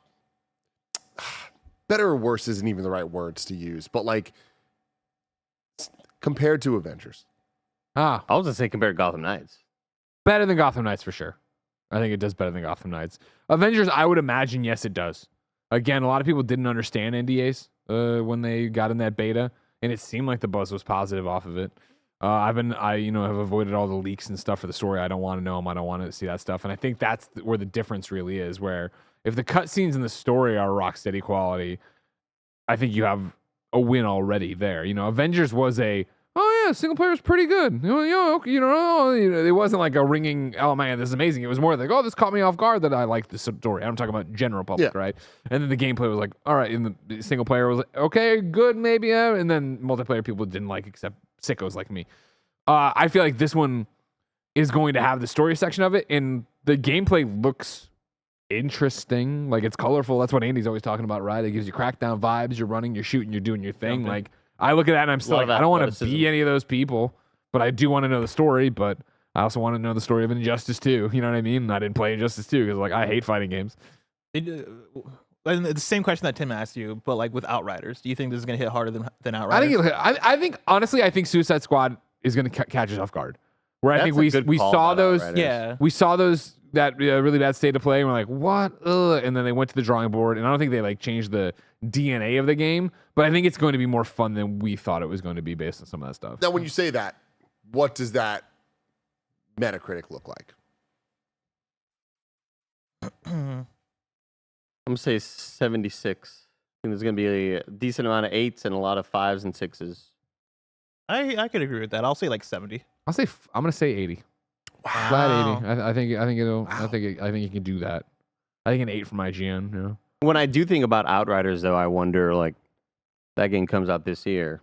better or worse? Isn't even the right words to use, but like compared to Avengers. Ah, I was gonna say compared to Gotham Knights. better than Gotham Knights for sure. I think it does better than Gotham Knights. Avengers, I would imagine, yes, it does. Again, a lot of people didn't understand NDAs when they got in that beta, and it seemed like the buzz was positive off of it. I have avoided all the leaks and stuff for the story. I don't want to know them. I don't want to see that stuff. And I think that's where the difference really is, where if the cutscenes and the story are rock steady quality, I think you have a win already there. You know, Avengers was single player was pretty good. It wasn't like a ringing, oh man, this is amazing. It was more like, oh, this caught me off guard that I liked the story. I'm talking about general public, right? And then the gameplay was like, all right, and the single player was like, okay, good, maybe, and then multiplayer people didn't like, except sickos like me. I feel like this one is going to have the story section of it, and the gameplay looks interesting. Like, it's colorful. That's what Andy's always talking about, right? It gives you Crackdown vibes. You're running, you're shooting, you're doing your thing. Okay. Like, I look at that and I'm still like, I don't want to be any of those people, but I do want to know the story. But I also want to know the story of Injustice 2. You know what I mean? And I didn't play Injustice 2 because like I hate fighting games. And the same question that Tim asked you, but like with Outriders, do you think this is gonna hit harder than Outriders? I think honestly, I think Suicide Squad is going to catch us off guard. Where I That's think a good we call saw about those, Outriders. we saw those that really bad state of play, and we're like, what? Ugh. And then they went to the drawing board, and I don't think they like changed the DNA of the game, but I think it's going to be more fun than we thought it was going to be based on some of that stuff. Now, when you say that, what does that Metacritic look like? I'm gonna say 76. I think there's gonna be a decent amount of 8s and a lot of 5s and 6s. I could agree with that. I'll say like 70. I'm gonna say 80. Wow. Flat 80. I think it'll. Wow. I think you can do that. I think an 8 from IGN. You know? When I do think about Outriders, though, I wonder, like, that game comes out this year.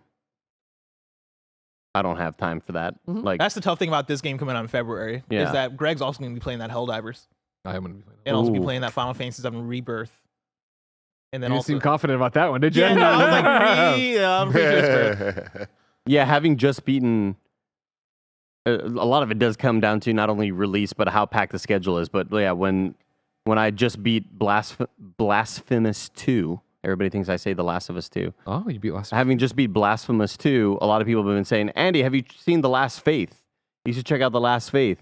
I don't have time for that. Mhm. Like, That's the tough thing about this game coming out in February, Yeah. is that Greg's also going to be playing that Helldivers, I'm gonna be playing. and also be Ooh. playing that Final Fantasy VII Rebirth. And then You also, seem confident about that one, did you? yeah, no, I was like, I'm pretty sure it's fair. yeah, having just beaten. A lot of it does come down to not only release, but how packed the schedule is. But yeah, when I just beat Blasphemous 2, everybody thinks I say The Last of Us 2. Oh, you beat last. Having just beat Blasphemous 2, a lot of people have been saying, Andy, have you seen The Last Faith? You should check out The Last Faith.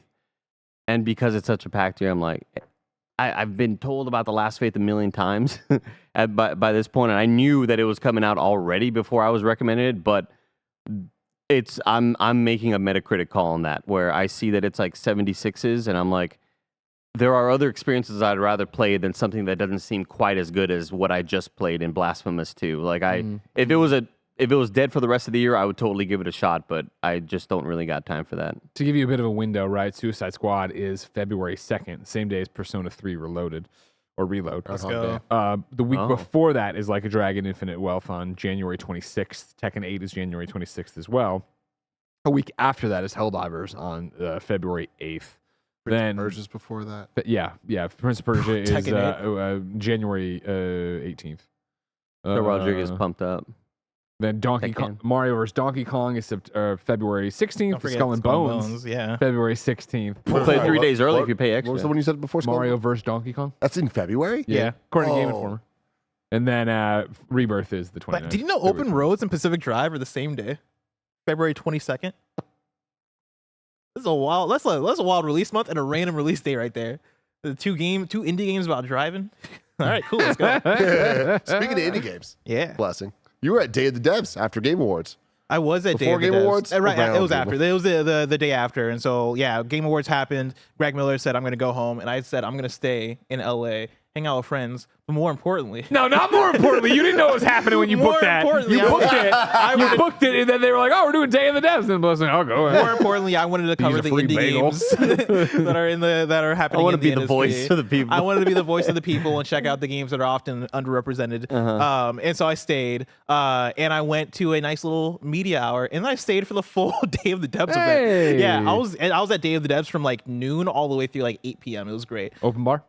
And because it's such a packed year, I'm like, I've been told about The Last Faith a million times by this point, and I knew that it was coming out already before I was recommended it, but I'm making a Metacritic call on that, where I see that it's like 76s, and I'm like, there are other experiences I'd rather play than something that doesn't seem quite as good as what I just played in Blasphemous 2. Like, if it was dead for the rest of the year, I would totally give it a shot, but I just don't really got time for that. To give you a bit of a window, right? Suicide Squad is February 2nd, same day as Persona 3 Reload. Let's go. The week before that is Like a Dragon Infinite Wealth on January 26th. Tekken 8 is January 26th as well. A week after that is Helldivers on February 8th. Then Persia's before that. yeah, Prince of Persia is Tekken January 18th. So Rodriguez pumped up. Then Mario vs. Donkey Kong is February 16th. Don't forget Skull and Bones, yeah. February 16th. We'll play it 3 days early if you pay What extra. was the one you said before? Skull? Mario vs. Donkey Kong. That's in February? Yeah, according to Game Oh. Informer. And then Rebirth is the 29th. But did you know Open Roads and Pacific Drive are the same day? February 22nd. This is a wild. That's a wild release month and a random release day right there. The two indie games about driving. All right, cool. Let's go. Speaking of indie games, Yeah, blessing. You were at Day of the Devs after Game Awards. I was at Day Before of the Game Devs. Awards? Right, Around it was Game after. It was the day after, and so yeah, Game Awards happened. Greg Miller said, "I'm going to go home," and I said, "I'm going to stay in LA, hang out with friends." But more importantly, No, not more importantly. You didn't know what was happening when you More booked that. importantly, You I booked wanted- it. You booked it, and then they were like, "Oh, we're doing Day of the Devs." And I was like, "I'll go." more importantly, I wanted to cover a the free indie bagel. games that are I happening. want in to be the industry. voice of the people. I wanted to be the voice of the people and check out the games that are often underrepresented. And so I stayed, and I went to a nice little media hour, and I stayed for the full Day of the Devs Hey. event. Yeah, I was at Day of the Devs from like noon all the way through like 8 p.m. It was great. Open bar.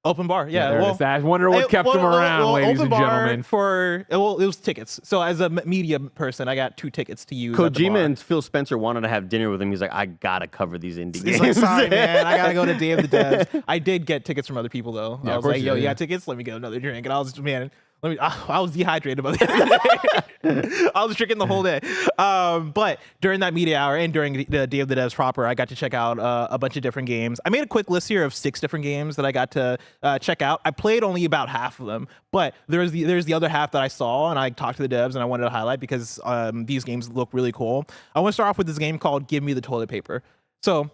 Open bar, yeah. There it well, is. I wonder what kept them around, ladies open and bar gentlemen. it was tickets. So as a media person, I got 2 tickets to use. at the Kojima bar. and Phil Spencer wanted to have dinner with him. He's like, I gotta cover these indie He's games. like, sorry, man, I gotta go to Day of the Devs. I did get tickets from other people though. Yeah, I of was course like, you yo, did, you yeah. got tickets? Let me get another drink. And I was, man, I was dehydrated by the end of the day. I was drinking the whole day. But during that media hour and during the Day of the Devs proper, I got to check out a bunch of different games. I made a quick list here of 6 different games that I got to check out. I played only about half of them, but there's the other half that I saw and I talked to the devs and I wanted to highlight because these games look really cool. I want to start off with this game called Give Me the Toilet Paper. So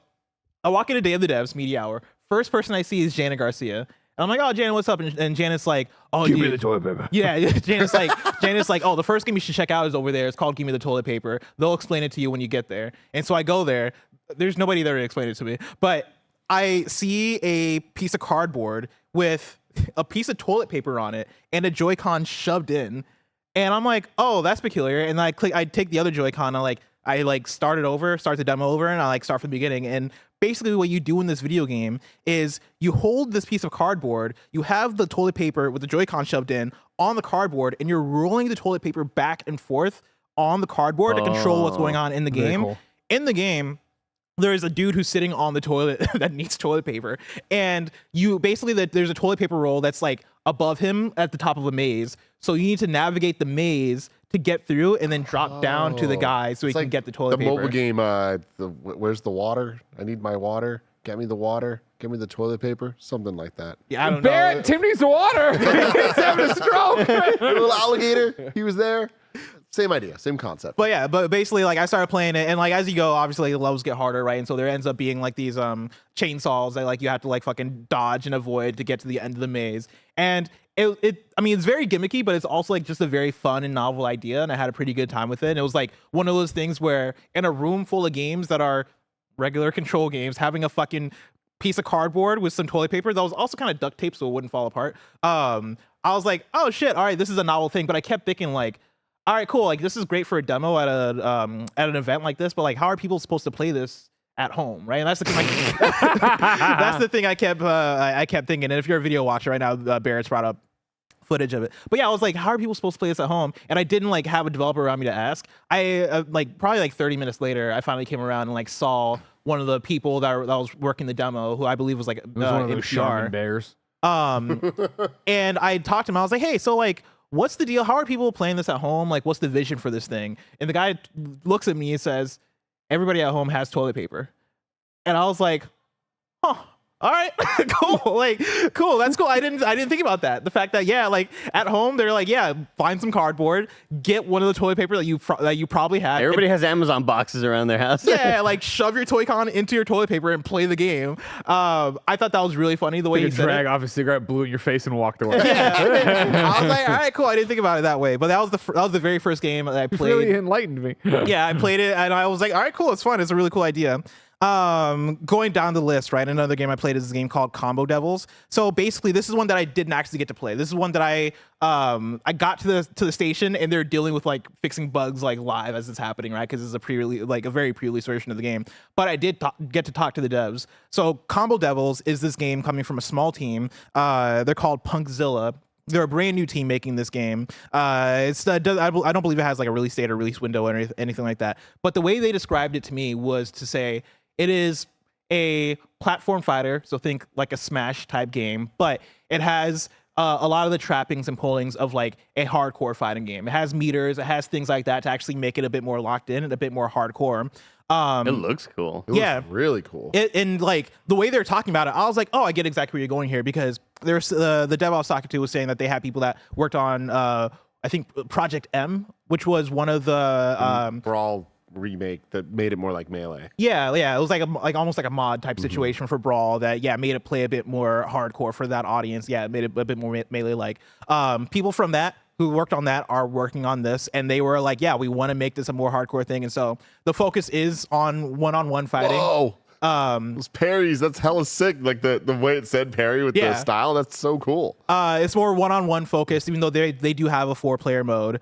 I walk into Day of the Devs media hour. First person I see is Janet Garcia. And I'm like, "Oh, Janet, what's up?" And Janet's like, "Oh, Give me dude." the toilet paper. Yeah, Janet's like, "Oh, the first game you should check out is over there. It's called Give Me the Toilet Paper. They'll explain it to you when you get there." And so I go there. There's nobody there to explain it to me, but I see a piece of cardboard with a piece of toilet paper on it and a Joy-Con shoved in. And I'm like, "Oh, that's peculiar." And I take the other Joy-Con, I start the demo over, and I start from the beginning. And basically what you do in this video game is you hold this piece of cardboard, you have the toilet paper with the Joy-Con shoved in on the cardboard, and you're rolling the toilet paper back and forth on the cardboard to control what's going on in the Very game. cool. In the game, there's a dude who's sitting on the toilet that needs toilet paper, and you basically there's a toilet paper roll that's like above him at the top of a maze. So you need to navigate the maze to get through and then drop down to the guy so he can get the toilet The paper. mobile game, where's the water? I need my water. Get me the water. Get me the toilet paper. Something like that. Yeah, I don't Barrett, know. Tim needs the water. He's having a stroke. The little alligator, he was there. Same idea, same concept. But yeah, but basically, I started playing it, and as you go, obviously the levels get harder, right? And so there ends up being these chainsaws that you have to fucking dodge and avoid to get to the end of the maze. And it's very gimmicky, but it's also just a very fun and novel idea, and I had a pretty good time with it. And it was one of those things where in a room full of games that are regular control games, having a fucking piece of cardboard with some toilet paper that was also kind of duct tape so it wouldn't fall apart. I was like, oh shit, all right, this is a novel thing. But I kept thinking all right, cool. This is great for a demo at an event like this, but how are people supposed to play this at home, right? And that's the thing. That's the thing I kept thinking. And if you're a video watcher right now, Barrett's brought up footage of it. But yeah, I was like, how are people supposed to play this at home? And I didn't have a developer around me to ask. I probably 30 minutes later, I finally came around and saw one of the people that was working the demo, who I believe was It was one of those Charmin NPR. bears. And I talked to him. I was like, hey, so what's the deal? How are people playing this at home? What's the vision for this thing? And the guy looks at me and says, everybody at home has toilet paper. And I was like, huh. All right, cool. Cool. That's cool. I didn't think about that. The fact that at home they're find some cardboard, get one of the toilet paper that you probably have. Everybody has Amazon boxes around their house. Yeah, shove your Toy-Con into your toilet paper and play the game. I thought that was really funny the way You he said drag it. off a cigarette, blew it in your face, and walked away. Yeah, I was like, all right, cool. I didn't think about it that way, but that was the very first game that I It played. really enlightened me. Yeah, I played it and I was like, all right, cool. It's fun. It's a really cool idea. Going down the list, right? Another game I played is this game called Combo Devils. So basically, this is one that I didn't actually get to play. This is one that I got to the station and they're dealing with fixing bugs live as it's happening, right? Because it's a pre-release, a very pre-release version of the game. But I did get to talk to the devs. So Combo Devils is this game coming from a small team. They're called Punkzilla. They're a brand new team making this game. I don't believe it has a release date or release window or anything like that. But the way they described it to me was to say it is a platform fighter. So think a Smash type game, but it has a lot of the trappings and pullings of like a hardcore fighting game. It has meters, it has things like that to actually make it a bit more locked in and a bit more hardcore. It looks cool. It looks really cool. And like the way they're talking about it, I was like, oh, I get exactly where you're going here, because there's the dev I was talking to was saying that they had people that worked on I think Project M, which was one of the Brawl remake that made it more like Melee. Yeah, it was like almost like a mod type situation for Brawl that made it play a bit more hardcore for that audience. Yeah, it made it a bit more Melee like. People from that who worked on that are working on this, and they were like, yeah, we want to make this a more hardcore thing, and so the focus is on one-on-one fighting. Oh, those parries, that's hella sick. Like the way it said parry with the style, that's so cool. It's more one-on-one focused, even though they do have a 4-player mode.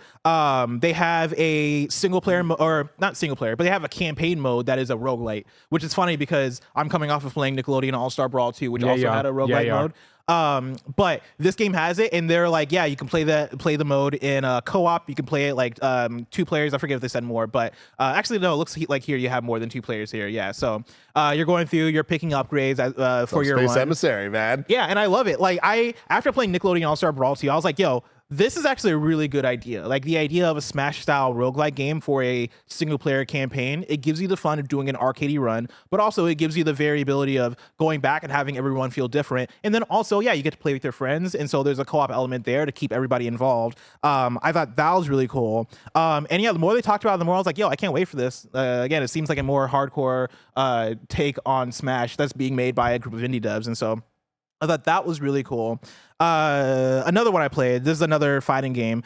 They have a single player or not single player, but they have a campaign mode that is a roguelite, which is funny because I'm coming off of playing Nickelodeon All-Star Brawl 2, which also had a roguelite mode. But this game has it, and they're like, yeah, you can play the mode in co-op. You can play it like 2 players. I forget if they said more, but actually no, it looks like here you have more than 2 players here. Yeah, so you're going through, you're picking upgrades for your Space run. Emissary, man. Yeah, and I love it. Like after playing Nickelodeon All-Star Brawl 2, I was like, yo, this is actually a really good idea. Like the idea of a Smash style roguelike game for a single player campaign, it gives you the fun of doing an arcadey run, but also it gives you the variability of going back and having everyone feel different. And then also, you get to play with your friends. And so there's a co-op element there to keep everybody involved. I thought that was really cool. And the more they talked about it, the more I was like, yo, I can't wait for this. Again, it seems like a more hardcore take on Smash that's being made by a group of indie devs. And so I thought that was really cool. Another one I played, this is another fighting game,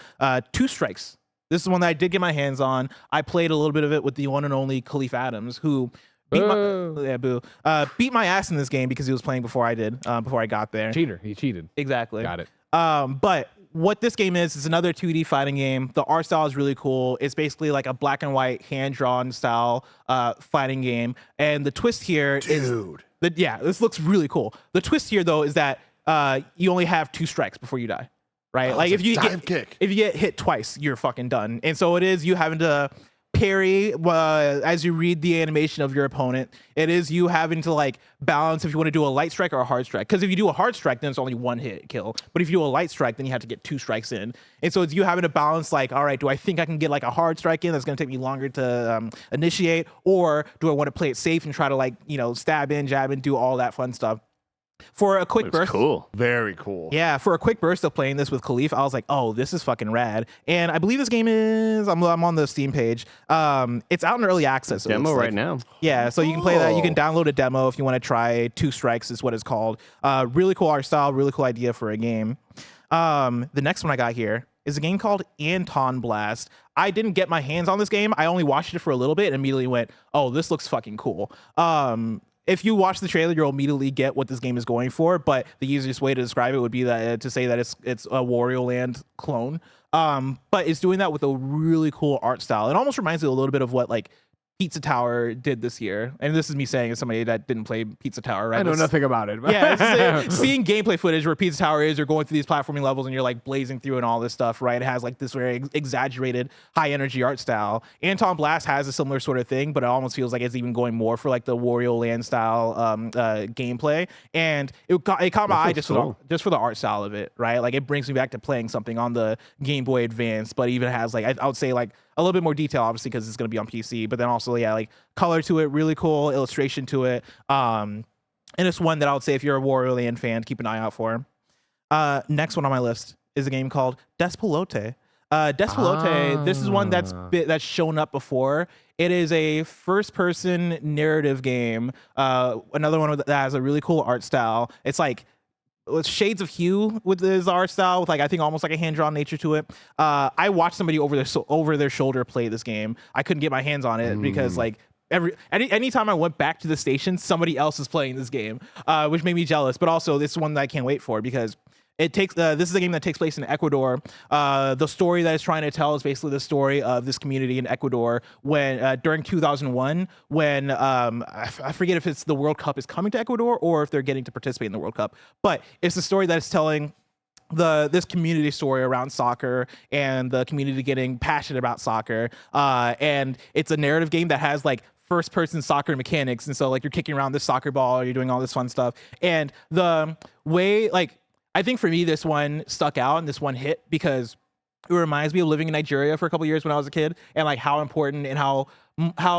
Two Strikes. This is one that I did get my hands on. I played a little bit of it with the one and only Khalif Adams, who beat my ass in this game because he was playing before I did, before I got there. Cheater. He cheated. Exactly. Got it. But what this game is another 2D fighting game. The art style is really cool. It's basically like a black and white hand-drawn style fighting game. And the twist here this looks really cool. The twist here, though, is that you only have 2 strikes before you die, right? Like if you get hit twice, you're fucking done. And so it is you having to parry as you read the animation of your opponent. It is you having to like balance if you want to do a light strike or a hard strike. Because if you do a hard strike, then it's only 1 hit kill. But if you do a light strike, then you have to get 2 strikes in. And so it's you having to balance like, all right, do I think I can get like a hard strike in that's going to take me longer to initiate, or do I want to play it safe and try to like stab in, jab in, do all that fun stuff? For a quick burst, cool. Very cool. Yeah, for a quick burst of playing this with Khalif, I was like, oh, this is fucking rad. And I believe this game is, I'm on the Steam page. It's out in early access. Demo right now. Yeah, so you can play that. You can download a demo if you want to try Two Strikes is what it's called. Really cool art style, really cool idea for a game. The next one I got here is a game called Anton Blast. I didn't get my hands on this game. I only watched it for a little bit and immediately went, oh, this looks fucking cool. If you watch the trailer, you'll immediately get what this game is going for. But the easiest way to describe it would be that to say that it's a Wario Land clone. But it's doing that with a really cool art style. It almost reminds me a little bit of what like Pizza Tower did this year. And this is me saying as somebody that didn't play Pizza Tower, right? I know nothing about it. Yeah, seeing gameplay footage where Pizza Tower is, you're going through these platforming levels and you're like blazing through and all this stuff, right? It has like this very exaggerated high energy art style. Anton Blast has a similar sort of thing, but it almost feels like it's even going more for like the Wario Land style gameplay. And it caught my eye just for the art style of it, right? Like it brings me back to playing something on the Game Boy Advance, but even has like, I would say like a little bit more detail, obviously, because it's going to be on PC, but then also, like color to it, really cool illustration to it. And it's one that I would say if you're a Wario Land fan, keep an eye out for. Next one on my list is a game called Despelote. Despelote, this is one that's shown up before. It is a first-person narrative game. Another one that has a really cool art style. It's like with shades of hue with this art style, with like I think almost like a hand-drawn nature to it. I watched somebody over their shoulder play this game. I couldn't get my hands on it because like anytime I went back to the station, somebody else is playing this game, which made me jealous. But also, this is one that I can't wait for because it takes this is a game that takes place in Ecuador. The story that it's trying to tell is basically the story of this community in Ecuador when during 2001, when I forget if it's the World Cup is coming to Ecuador or if they're getting to participate in the World Cup. But it's the story that is telling this community story around soccer and the community getting passionate about soccer. And it's a narrative game that has like first person soccer mechanics. And so like you're kicking around this soccer ball, you're doing all this fun stuff. And the way like I think for me, this one stuck out and this one hit because it reminds me of living in Nigeria for a couple years when I was a kid, and like how important and how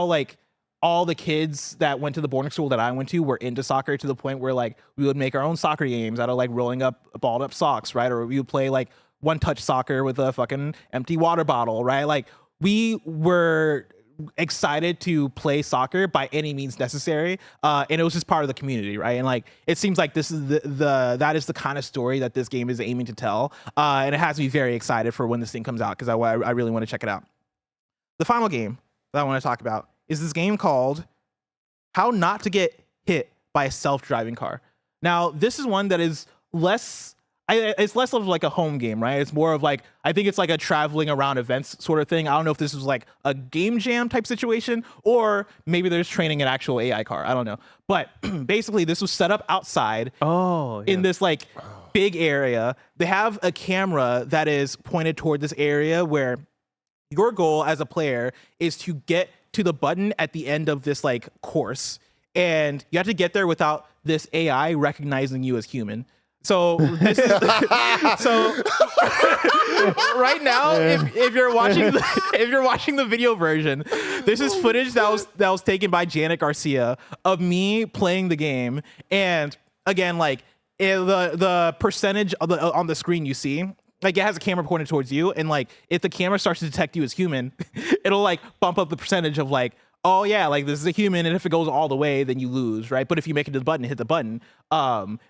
like all the kids that went to the boarding school that I went to were into soccer to the point where like we would make our own soccer games out of like rolling up balled up socks, right? Or we would play like one touch soccer with a fucking empty water bottle, right? Like we were excited to play soccer by any means necessary, and it was just part of the community, right? And like it seems like this is that is the kind of story that this game is aiming to tell, and it has me very excited for when this thing comes out because I really want to check it out. The final game that I want to talk about is this game called How Not to Get Hit by a Self-Driving Car. Now, this is one that is it's less of like a home game, right? It's more of like, I think it's like a traveling around events sort of thing. I don't know if this was like a game jam type situation, or maybe there's training an actual AI car. I don't know. But basically this was set up outside in this like big area. They have a camera that is pointed toward this area where your goal as a player is to get to the button at the end of this like course. And you have to get there without this AI recognizing you as human. So this is so right now, if you're watching the video version, this is footage that was taken by Janet Garcia of me playing the game. And again, like the percentage of on the screen you see, like it has a camera pointed towards you, and like if the camera starts to detect you as human, it'll like bump up the percentage of like, oh yeah, like this is a human, and if it goes all the way, then you lose, right? But if you make it to the button, hit the button,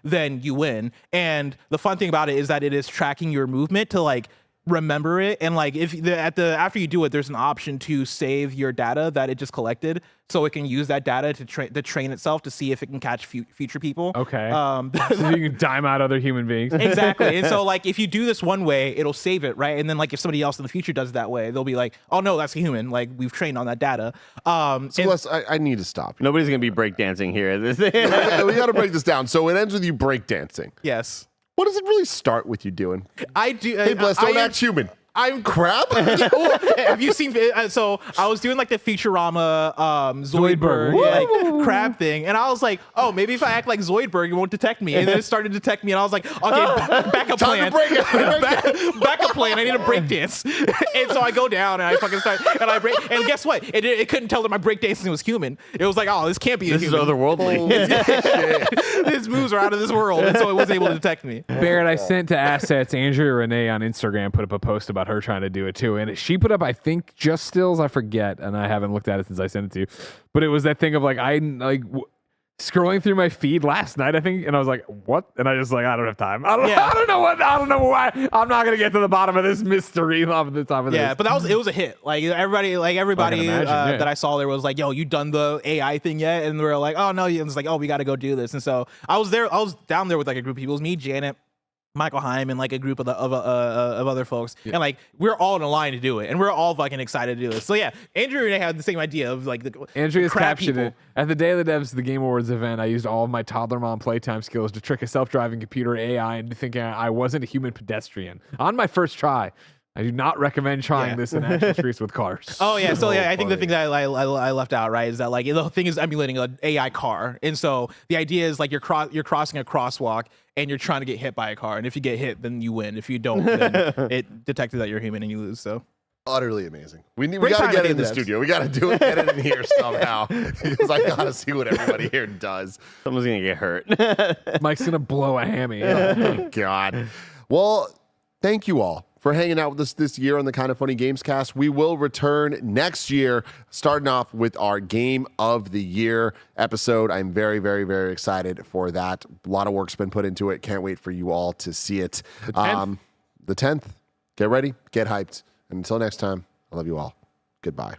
then you win. And the fun thing about it is that it is tracking your movement to like remember it, and like if after you do it, there's an option to save your data that it just collected, so it can use that data to train itself to see if it can catch future people. Okay. So you can dime out other human beings. Exactly. And so like if you do this one way, it'll save it, right? And then like if somebody else in the future does it that way, they'll be like, oh no, that's a human. Like we've trained on that data. So Les, I need to stop. Nobody's gonna be breakdancing here. We got to break this down. So it ends with you breakdancing. Yes. What does it really start with you doing? I do. Hey, Bless, don't act human. I'm crab. Have you seen? So I was doing like the Futurama Zoidberg like crab thing, and I was like, oh, maybe if I act like Zoidberg, it won't detect me. And then it started to detect me, and I was like, okay, backup plan. Backup plan. I need a break dance. And so I go down and I fucking start and I break. And guess what? It couldn't tell that my break dancing was human. It was like, oh, this can't be. This is otherworldly. His moves are out of this world, and so it wasn't able to detect me. Barrett, I sent to Assets. Andrea Renee on Instagram put up a post about her trying to do it too, and she put up, I think, just stills. I forget, and I haven't looked at it since I sent it to you. But it was that thing of like scrolling through my feed last night, I think, and I was like, "What?" And I just like, I don't have time. I don't know why. I'm not gonna get to the bottom of this mystery off the top of this. Yeah, but it was a hit. Like everybody that I saw there was like, "Yo, you done the AI thing yet?" And we were like, "Oh no," and it's like, "Oh, we got to go do this." And so I was down there with like a group of people. It was me, Janet, Michael Heim, and like a group of other folks, and like we're all in a line to do it, and we're all fucking excited to do it. So yeah, Andrew and I had the same idea of like Andrea's captioned it. At the Day of the Devs, the Game Awards event, I used all of my toddler mom playtime skills to trick a self-driving computer AI into thinking I wasn't a human pedestrian on my first try. I do not recommend trying this in actual streets with cars. Oh yeah, so yeah, I think the thing that I left out, right, is that like the thing is emulating an AI car, and so the idea is like you're crossing a crosswalk and you're trying to get hit by a car, and if you get hit, then you win. If you don't, then it detected that you're human and you lose. So utterly amazing. We got to get it in the studio. We got to do it. Get it in here somehow because I got to see what everybody here does. Someone's gonna get hurt. Mike's gonna blow a hammy. Oh God. Well, thank you all for hanging out with us this year on the Kinda Funny Gamescast. We will return next year, starting off with our Game of the Year episode. I'm very, very, very excited for that. A lot of work's been put into it. Can't wait for you all to see it. The 10th. Get ready. Get hyped. And until next time, I love you all. Goodbye.